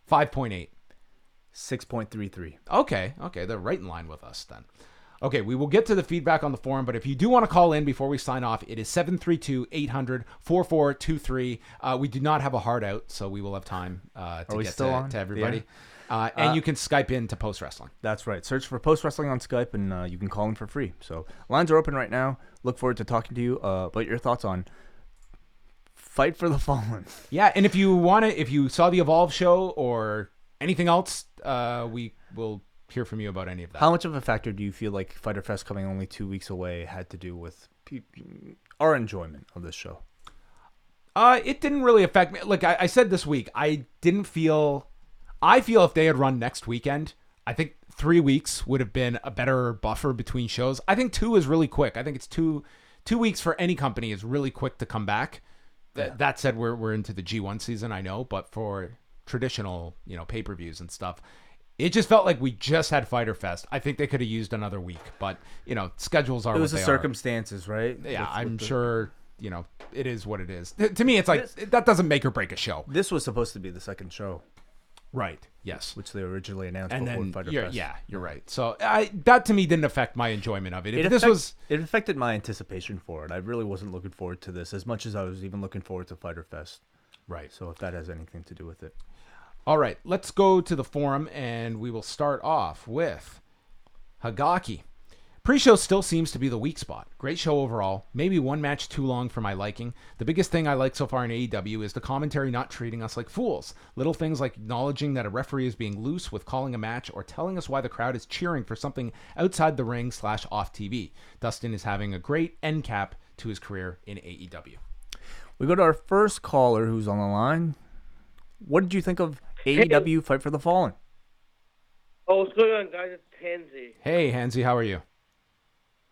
5.8. 6.33. Okay, they're right in line with us then. Okay, we will get to the feedback on the forum, but if you do want to call in before we sign off, it is 732-800-4423. We do not have a hard out, so we will have time to get to everybody. Yeah. And you can Skype in to Post Wrestling. That's right. Search for Post Wrestling on Skype, and you can call in for free. So lines are open right now. Look forward to talking to you about your thoughts on Fight for the Fallen. Yeah, and if you saw the Evolve show or anything else, we will hear from you about any of that. How much of a factor do you feel like Fyter Fest coming only 2 weeks away had to do with our enjoyment of this show? It didn't really affect me. Like I said this week, I feel if they had run next weekend, I think 3 weeks would have been a better buffer between shows. I think 2 is really quick. I think it's 2 weeks for any company is really quick to come back. Yeah. That said, we're into the G1 season, I know, but for traditional, pay-per-views and stuff, it just felt like we just had Fyter Fest. I think they could have used another week, but schedules are. It was the circumstances, right? Yeah, I'm sure. It is what it is. To me, it's like that doesn't make or break a show. This was supposed to be the second show, right? Yes, which they originally announced and before Fyter Fest. Yeah, you're right. So that to me didn't affect my enjoyment of it. It affected my anticipation for it. I really wasn't looking forward to this as much as I was even looking forward to Fyter Fest. Right. So if that has anything to do with it. All right, let's go to the forum, and we will start off with Hagaki. Pre-show still seems to be the weak spot. Great show overall. Maybe one match too long for my liking. The biggest thing I like so far in AEW is the commentary not treating us like fools. Little things like acknowledging that a referee is being loose with calling a match or telling us why the crowd is cheering for something outside the ring / off TV. Dustin is having a great end cap to his career in AEW. We go to our first caller who's on the line. What did you think of AEW Fight for the Fallen? Oh, what's going on, guys? It's Hansy. Hey, Hansy, how are you?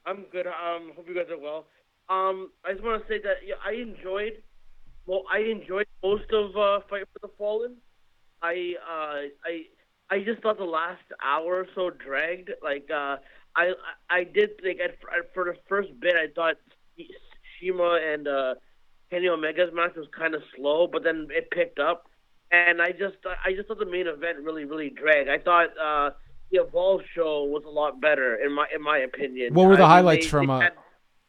I'm good. Hope you guys are well. I just want to say that I enjoyed most of Fight for the Fallen. I just thought the last hour or so dragged. Like I did think for the first bit I thought CIMA and Kenny Omega's match was kind of slow, but then it picked up. And I just thought the main event really, really dragged. I thought the Evolve show was a lot better in my opinion. What were the highlights from?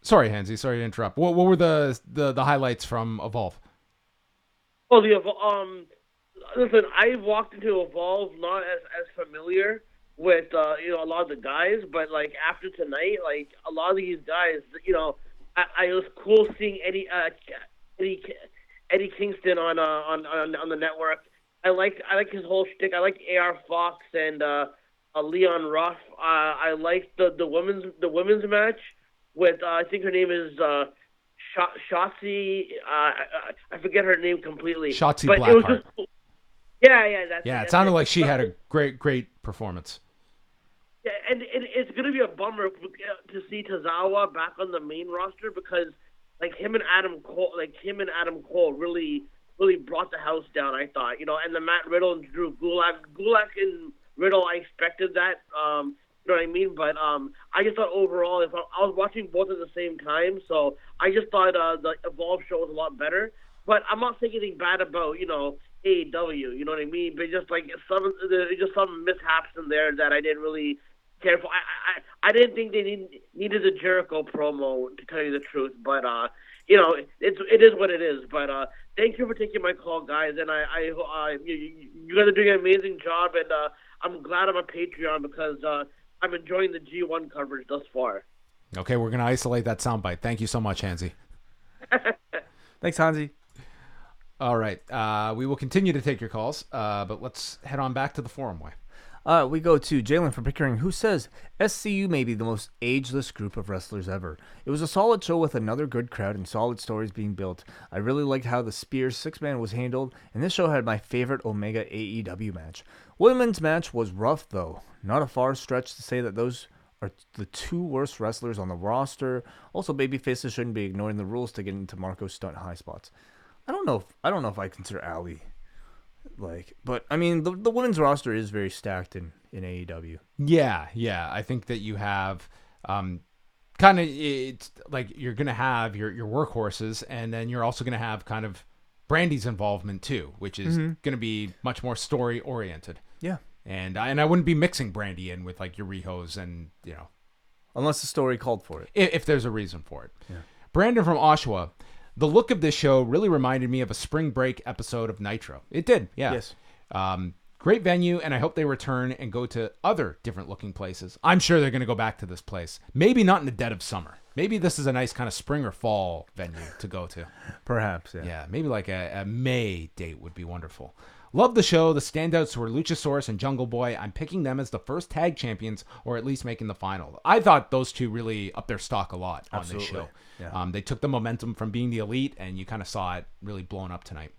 Sorry, Hansy. Sorry to interrupt. What were the highlights from Evolve? Oh, listen, I walked into Evolve not as familiar with a lot of the guys, but like after tonight, like a lot of these guys, I was cool seeing Eddie Kingston on the network. I like his whole shtick. I like AR Fox and Leon Ruff. I like the women's match with I think her name is Shotzi. I forget her name completely. Shotzi but Blackheart. It was just, yeah. It sounded like she had a great performance. Yeah, and it's gonna be a bummer to see Tozawa back on the main roster because. Like him and Adam Cole really brought the house down. I thought, and the Matt Riddle and Drew Gulak and Riddle, I expected that. You know what I mean? But I just thought overall, if I was watching both at the same time, so I just thought the Evolve show was a lot better. But I'm not saying anything bad about AEW. You know what I mean? But just like some mishaps in there that I didn't really. Careful. I didn't think they needed a Jericho promo, to tell you the truth, but it is what it is. But thank you for taking my call, guys, and you guys are doing an amazing job, and I'm glad I'm a Patreon because I'm enjoying the G1 coverage thus far. Okay, we're gonna isolate that soundbite. Thank you so much, Hansy. Thanks, Hansi. All right, we will continue to take your calls, but let's head on back to the forum way. We go to Jalen for Pickering, who says SCU may be the most ageless group of wrestlers ever. It was a solid show with another good crowd and solid stories being built. I really liked how the Spears 6-man was handled, and this show had my favorite Omega AEW match. Women's match was rough, though. Not a far stretch to say that those are the two worst wrestlers on the roster. Also, babyfaces shouldn't be ignoring the rules to get into Marco's stunt high spots. I don't know if I consider Allie. But I mean, the women's roster is very stacked in AEW. Yeah. I think that you have kind of, it's like you're gonna have your workhorses, and then you're also gonna have kind of Brandi's involvement too, which is gonna be much more story oriented. Yeah, and I wouldn't be mixing Brandi in with like your Rihos and unless the story called for it. If there's a reason for it. Yeah. Brandon from Oshawa. The look of this show really reminded me of a spring break episode of Nitro. It did, yeah. Yes. Great venue, and I hope they return and go to other different looking places. I'm sure they're going to go back to this place. Maybe not in the dead of summer. Maybe this is a nice kind of spring or fall venue to go to. Perhaps, yeah. Yeah, maybe like a May date would be wonderful. Love the show. The standouts were Luchasaurus and Jungle Boy. I'm picking them as the first tag champions, or at least making the final. I thought those two really upped their stock a lot on this show. Yeah. They took the momentum from being the elite, and you kind of saw it really blown up tonight.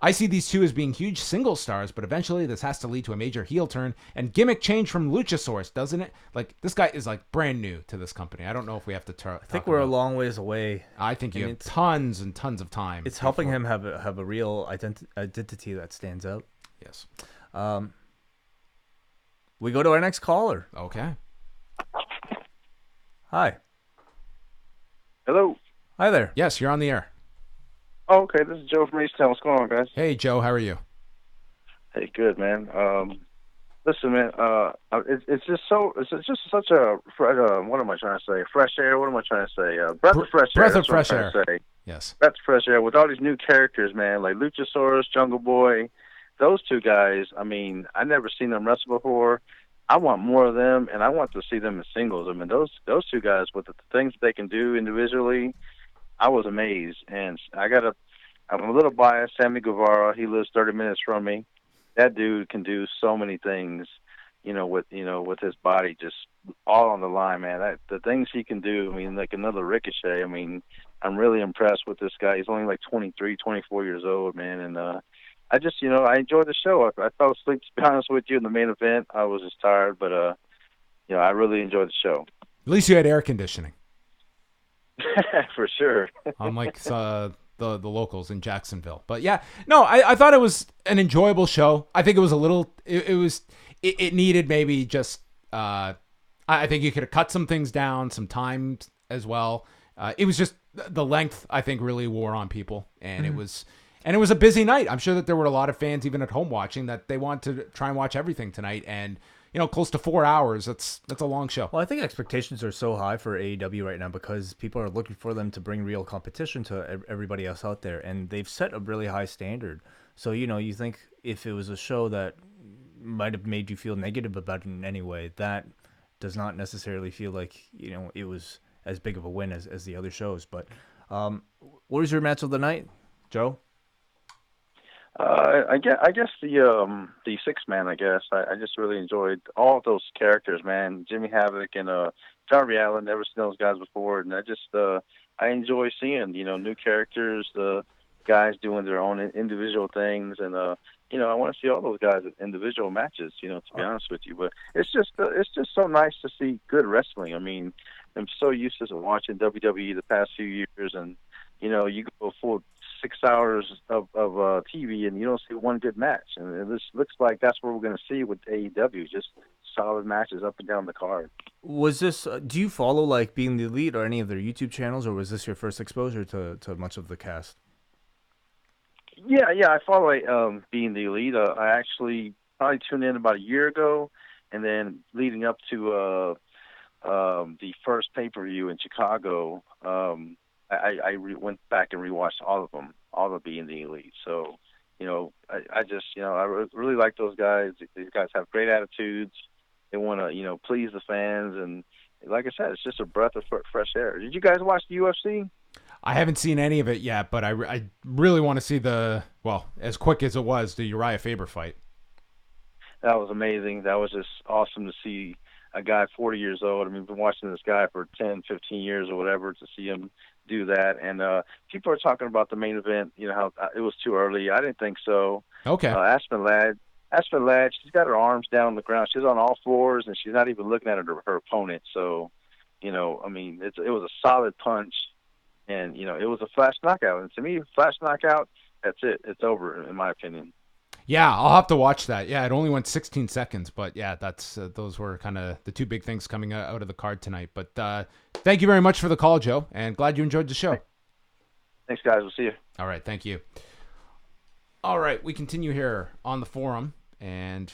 I see these two as being huge single stars, but eventually this has to lead to a major heel turn and gimmick change from Luchasaurus, doesn't it? Like, this guy is like brand new to this company. I don't know if we have to I think we're a long ways away. I think you have tons and tons of time. It's helping him have a real identity that stands out. Yes. We go to our next caller. Okay. Hi. Hello. Hi there. Yes, you're on the air. Oh, okay. This is Joe from Easttown. What's going on, guys? Hey, Joe. How are you? Hey, good, man. Listen, man. It's just such a what am I trying to say? Fresh air. What am I trying to say? Breath of fresh air. Breath of fresh air. Yes. Breath of fresh air with all these new characters, man. Like Luchasaurus, Jungle Boy. Those two guys. I mean, I never seen them wrestle before. I want more of them, and I want to see them in singles. I mean, those two guys with the things they can do individually. I was amazed, and I'm a little biased. Sammy Guevara, he lives 30 minutes from me. That dude can do so many things, with his body just all on the line, man. The things he can do, I mean, like another Ricochet. I mean, I'm really impressed with this guy. He's only like 23, 24 years old, man, and I just, I enjoyed the show. I fell asleep, to be honest with you, in the main event. I was just tired, but I really enjoyed the show. At least you had air conditioning. For sure. Unlike the locals in Jacksonville. But yeah, no, I thought it was an enjoyable show. I think it was a little, it needed maybe just, I think you could have cut some things down, some time as well. It was just the length, I think, really wore on people. And it was a busy night. I'm sure that there were a lot of fans even at home watching that they want to try and watch everything tonight. And close to 4 hours. That's a long show. Well, I think expectations are so high for AEW right now because people are looking for them to bring real competition to everybody else out there, and they've set a really high standard. So, you think if it was a show that might have made you feel negative about it in any way, that does not necessarily feel like, it was as big of a win as the other shows. But what was your match of the night, Joe? I guess the 6-man. I guess I just really enjoyed all of those characters, man. Jimmy Havoc and Darby Allin. Never seen those guys before, and I enjoy seeing new characters, the guys doing their own individual things, and I want to see all those guys in individual matches. To be honest with you, but it's just so nice to see good wrestling. I mean, I'm so used to watching WWE the past few years, and you go full 6 hours of TV and you don't see one good match. And this looks like that's what we're going to see with AEW, just solid matches up and down the card. Was this, do you follow like Being the Elite or any of their YouTube channels, or was this your first exposure to much of the cast? Yeah, I follow Being the Elite. I actually probably tuned in about a year ago, and then leading up to the first pay-per-view in Chicago, I went back and rewatched all of them, all of Being the Elite. So, I just, I really like those guys. These guys have great attitudes. They want to, please the fans. And like I said, it's just a breath of fresh air. Did you guys watch the UFC? I haven't seen any of it yet, but I really want to see as quick as it was, the Uriah Faber fight. That was amazing. That was just awesome to see a guy 40 years old. I mean, we've been watching this guy for 10, 15 years or whatever, to see him do that. And people are talking about the main event, how it was too early. I didn't think so. Okay. Aspen Ladd, she's got her arms down on the ground. She's on all fours, and she's not even looking at her opponent. So, I mean, it was a solid punch, and, it was a flash knockout. And to me, flash knockout, that's it. It's over, in my opinion. Yeah, I'll have to watch that. Yeah, it only went 16 seconds, but yeah, that's those were kind of the two big things coming out of the card tonight. But thank you very much for the call, Joe, and glad you enjoyed the show. Thanks, guys. We'll see you. All right, thank you. All right, we continue here on the forum, and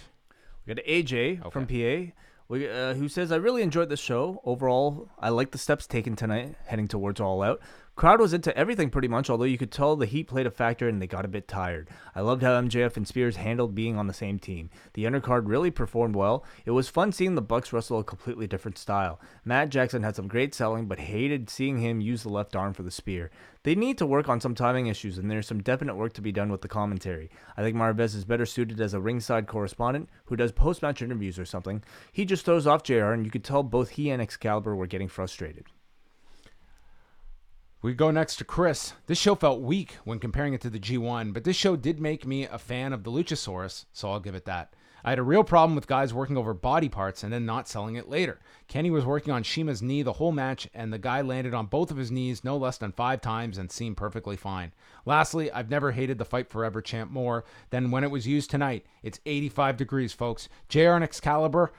we got AJ from PA. Who says, I really enjoyed the show. Overall, I like the steps taken tonight, heading towards All Out. Crowd was into everything pretty much, although you could tell the heat played a factor and they got a bit tired. I loved how MJF and Spears handled being on the same team. The undercard really performed well. It was fun seeing the Bucks wrestle a completely different style. Matt Jackson had some great selling, but hated seeing him use the left arm for the spear. They need to work on some timing issues, and there's some definite work to be done with the commentary. I think Marvez is better suited as a ringside correspondent who does post-match interviews or something. He just throws off JR, and you could tell both he and Excalibur were getting frustrated. We go next to Chris. This show felt weak when comparing it to the G1, but this show did make me a fan of the Luchasaurus, so I'll give it that. I had a real problem with guys working over body parts and then not selling it later. Kenny was working on Shima's knee the whole match, and the guy landed on both of his knees no less than 5 times and seemed perfectly fine. Lastly, I've never hated the Fight Forever chant more than when it was used tonight. It's 85 degrees, folks. JR and Excalibur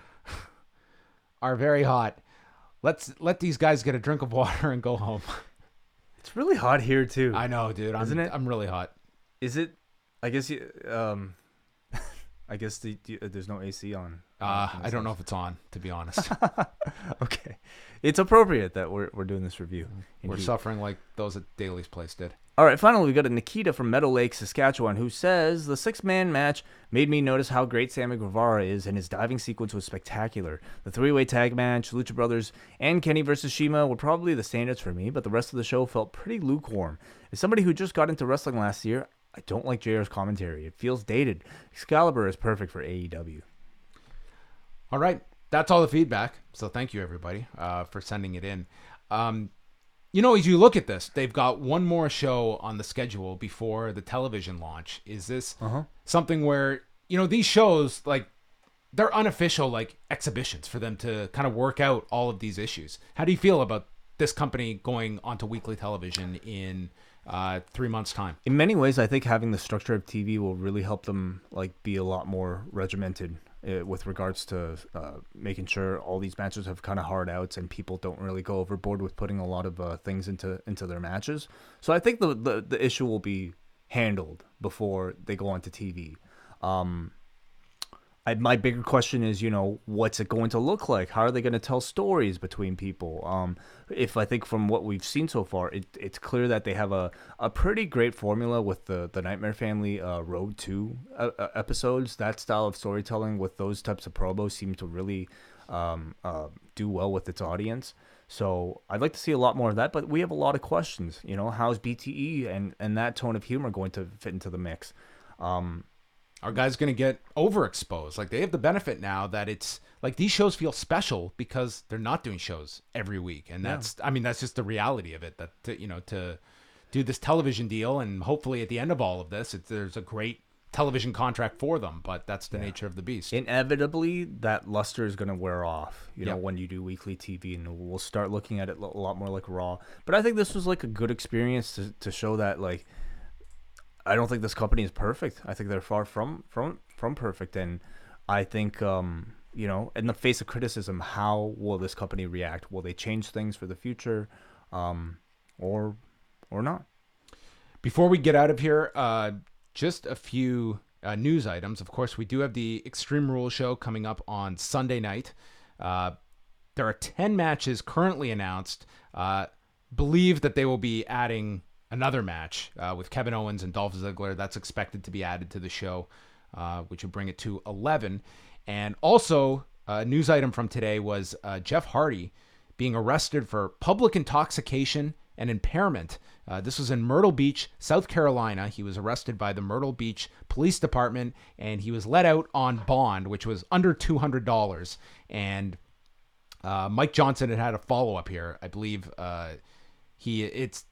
are very hot. Let these guys get a drink of water and go home. It's really hot here too. I know, dude. Isn't it? I'm really hot. Is it? I guess I guess there's no AC on. I don't know if it's on, to be honest. Okay, it's appropriate that we're doing this review. We're suffering like those at Daly's place did. All right, finally we got a Nikita from Meadow Lake, Saskatchewan, who says the 6-man match made me notice how great Sammy Guevara is, and his diving sequence was spectacular. The 3-way tag match, Lucha Brothers, and Kenny versus Shima were probably the standouts for me, but the rest of the show felt pretty lukewarm. As somebody who just got into wrestling last year, I don't like JR's commentary. It feels dated. Excalibur is perfect for AEW. All right, that's all the feedback. So thank you, everybody, for sending it in. As you look at this, they've got one more show on the schedule before the television launch. Is this something where, these shows, like, they're unofficial, like, exhibitions for them to kind of work out all of these issues? How do you feel about this company going onto weekly television in 3 months' time? In many ways, I think having the structure of TV will really help them, like, be a lot more regimented with regards to making sure all these matches have kind of hard outs and people don't really go overboard with putting a lot of things into their matches. So I think the issue will be handled before they go onto TV. My bigger question is, what's it going to look like? How are they going to tell stories between people? If I think from what we've seen so far, it's clear that they have a pretty great formula with the Nightmare Family Road 2 episodes. That style of storytelling with those types of promos seem to really do well with its audience. So I'd like to see a lot more of that, but we have a lot of questions. How's BTE and that tone of humor going to fit into the mix? Are guys going to get overexposed? Like, they have the benefit now that it's like these shows feel special because they're not doing shows every week. And that's just the reality of it, that, to do this television deal. And hopefully at the end of all of this, there's a great television contract for them, but that's the nature of the beast. Inevitably, that luster is going to wear off, when you do weekly TV, and we'll start looking at it a lot more like Raw. But I think this was like a good experience to show that, like, I don't think this company is perfect. I think they're far from perfect, and I think in the face of criticism, how will this company react? Will they change things for the future, or not? Before we get out of here, just a few news items. Of course, we do have the Extreme Rules show coming up on Sunday night. There are 10 matches currently announced. Believe that they will be adding another match with Kevin Owens and Dolph Ziggler. That's expected to be added to the show, which would bring it to 11. And also, a news item from today was Jeff Hardy being arrested for public intoxication and impairment. This was in Myrtle Beach, South Carolina. He was arrested by the Myrtle Beach Police Department, and he was let out on bond, which was under $200. And Mike Johnson had a follow-up here. I believe it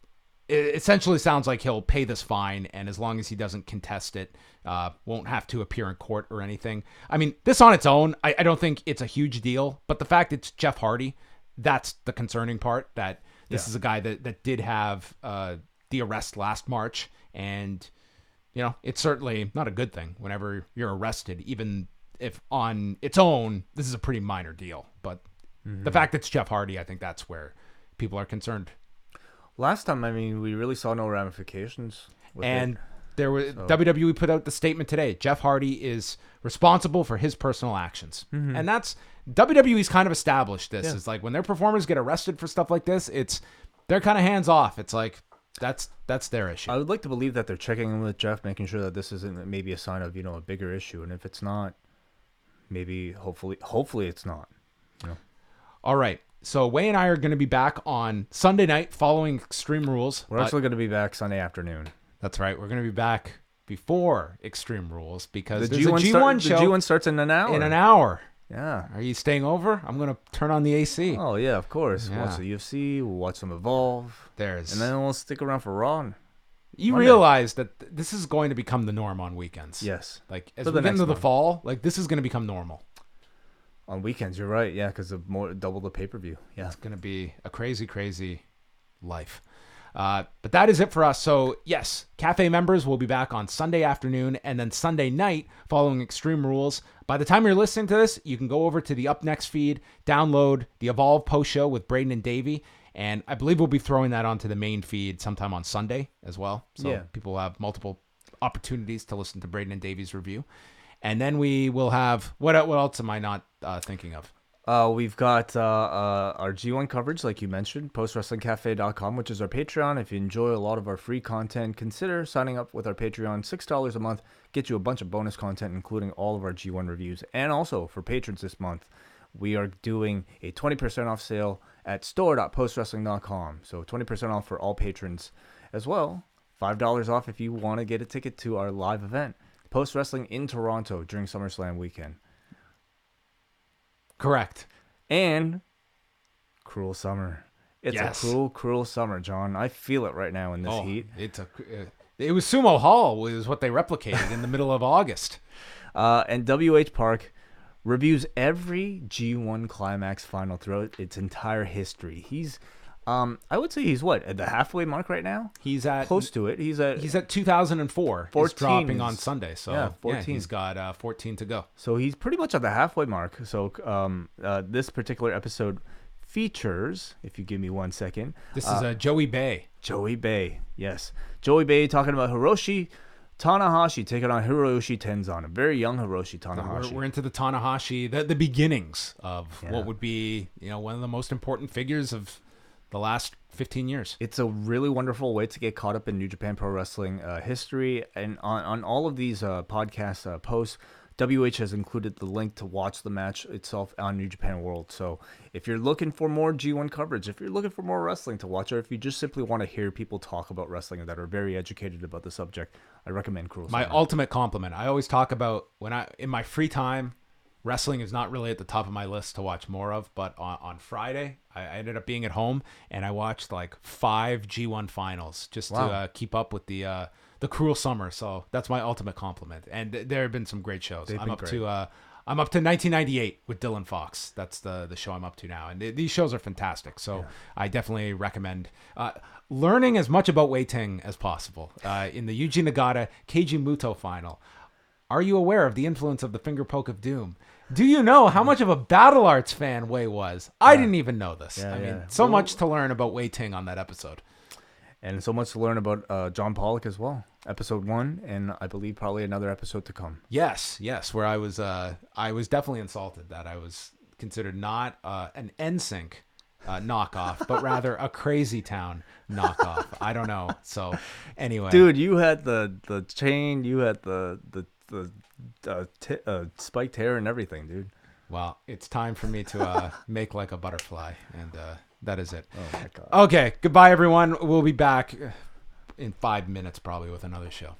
essentially sounds like he'll pay this fine, and as long as he doesn't contest it, won't have to appear in court or anything. I mean, this on its own, I don't think it's a huge deal, but the fact it's Jeff Hardy, that's the concerning part, that this is a guy that did have the arrest last March, and, you know, it's certainly not a good thing whenever you're arrested, even if on its own, this is a pretty minor deal. But the fact it's Jeff Hardy, I think that's where people are concerned. Last time, I mean, we really saw no ramifications. WWE put out the statement today. Jeff Hardy is responsible for his personal actions. And that's WWE's kind of established this. It's like when their performers get arrested for stuff like this, they're kind of hands off. It's like that's their issue. I would like to believe that they're checking in with Jeff, making sure that this isn't maybe a sign of, you know, a bigger issue. And if it's not, maybe hopefully it's not. You know? All right. So Wai and I are going to be back on Sunday night following Extreme Rules. We're actually going to be back Sunday afternoon. That's right. We're going to be back before Extreme Rules because the there's a G1 show. The G1 starts in an hour. In an hour. Yeah. Are you staying over? I'm going to turn on the AC. Oh, yeah, of course. Yeah. Watch the UFC. We'll watch some Evolve. And then we'll stick around for Raw. You realize that this is going to become the norm on weekends. Yes. Like, as we get into the fall, like, this is going to become normal. On weekends, you're right. Yeah, because of double the pay-per-view. Yeah. It's going to be a crazy, crazy life. But that is it for us. So, yes, Cafe members will be back on Sunday afternoon and then Sunday night following Extreme Rules. By the time you're listening to this, you can go over to the Up Next feed, download the Evolve post show with Braden and Davey, and I believe we'll be throwing that onto the main feed sometime on Sunday as well. So people will have multiple opportunities to listen to Braden and Davey's review. And then we will have, what else am I not thinking of? We've got our G1 coverage, like you mentioned, postwrestlingcafe.com, which is our Patreon. If you enjoy a lot of our free content, consider signing up with our Patreon. $6 a month gets you a bunch of bonus content, including all of our G1 reviews. And also, for patrons this month, we are doing a 20% off sale at store.postwrestling.com. So 20% off for all patrons as well. $5 off if you want to get a ticket to our live event, Post Wrestling in Toronto during SummerSlam weekend. Correct. And Cruel Summer. It's a cruel, cruel summer, John. I feel it right now in this heat. It was Sumo Hall was what they replicated in the middle of August. And WH Park reviews every G1 Climax final throughout its entire history. He's I would say he's at the halfway mark right now. He's at close to it. He's at 2004. 14 It's dropping on Sunday, so 14. He's got 14 to go. So he's pretty much at the halfway mark. So this particular episode features, if you give me 1 second, this is Joey Bay. Joey Bay, yes, Joey Bay talking about Hiroshi Tanahashi taking on Hiroshi Tenzan, a very young Hiroshi Tanahashi. We're into the Tanahashi, the beginnings of what would be, one of the most important figures of the last 15 years. It's a really wonderful way to get caught up in New Japan Pro Wrestling history. And on all of these podcast posts, WH has included the link to watch the match itself on New Japan World. So if you're looking for more G1 coverage, if you're looking for more wrestling to watch, or if you just simply want to hear people talk about wrestling that are very educated about the subject, I recommend Cruel Summer. My ultimate compliment. I always talk about in my free time, wrestling is not really at the top of my list to watch more of, but on Friday, I ended up being at home and I watched like 5 G1 finals just to keep up with the Cruel Summer. So that's my ultimate compliment. And there have been some great shows. I'm up to 1998 with Dylan Fox. That's the show I'm up to now. And these shows are fantastic. So I definitely recommend learning as much about Wai Ting as possible. In the Yuji Nagata Keiji Muto final, are you aware of the influence of the finger poke of doom? Do you know how much of a Battle Arts fan Wai was? I didn't even know this. So much to learn about Wai Ting on that episode. And so much to learn about John Pollock as well. Episode 1, and I believe probably another episode to come. Yes, where I was definitely insulted that I was considered not an NSYNC knockoff, but rather a Crazy Town knockoff. I don't know. So anyway. Dude, you had the chain, you had the spiked hair and everything, dude. Well, it's time for me to make like a butterfly and That is it. Oh my god. Okay, goodbye everyone. We'll be back in 5 minutes probably with another show.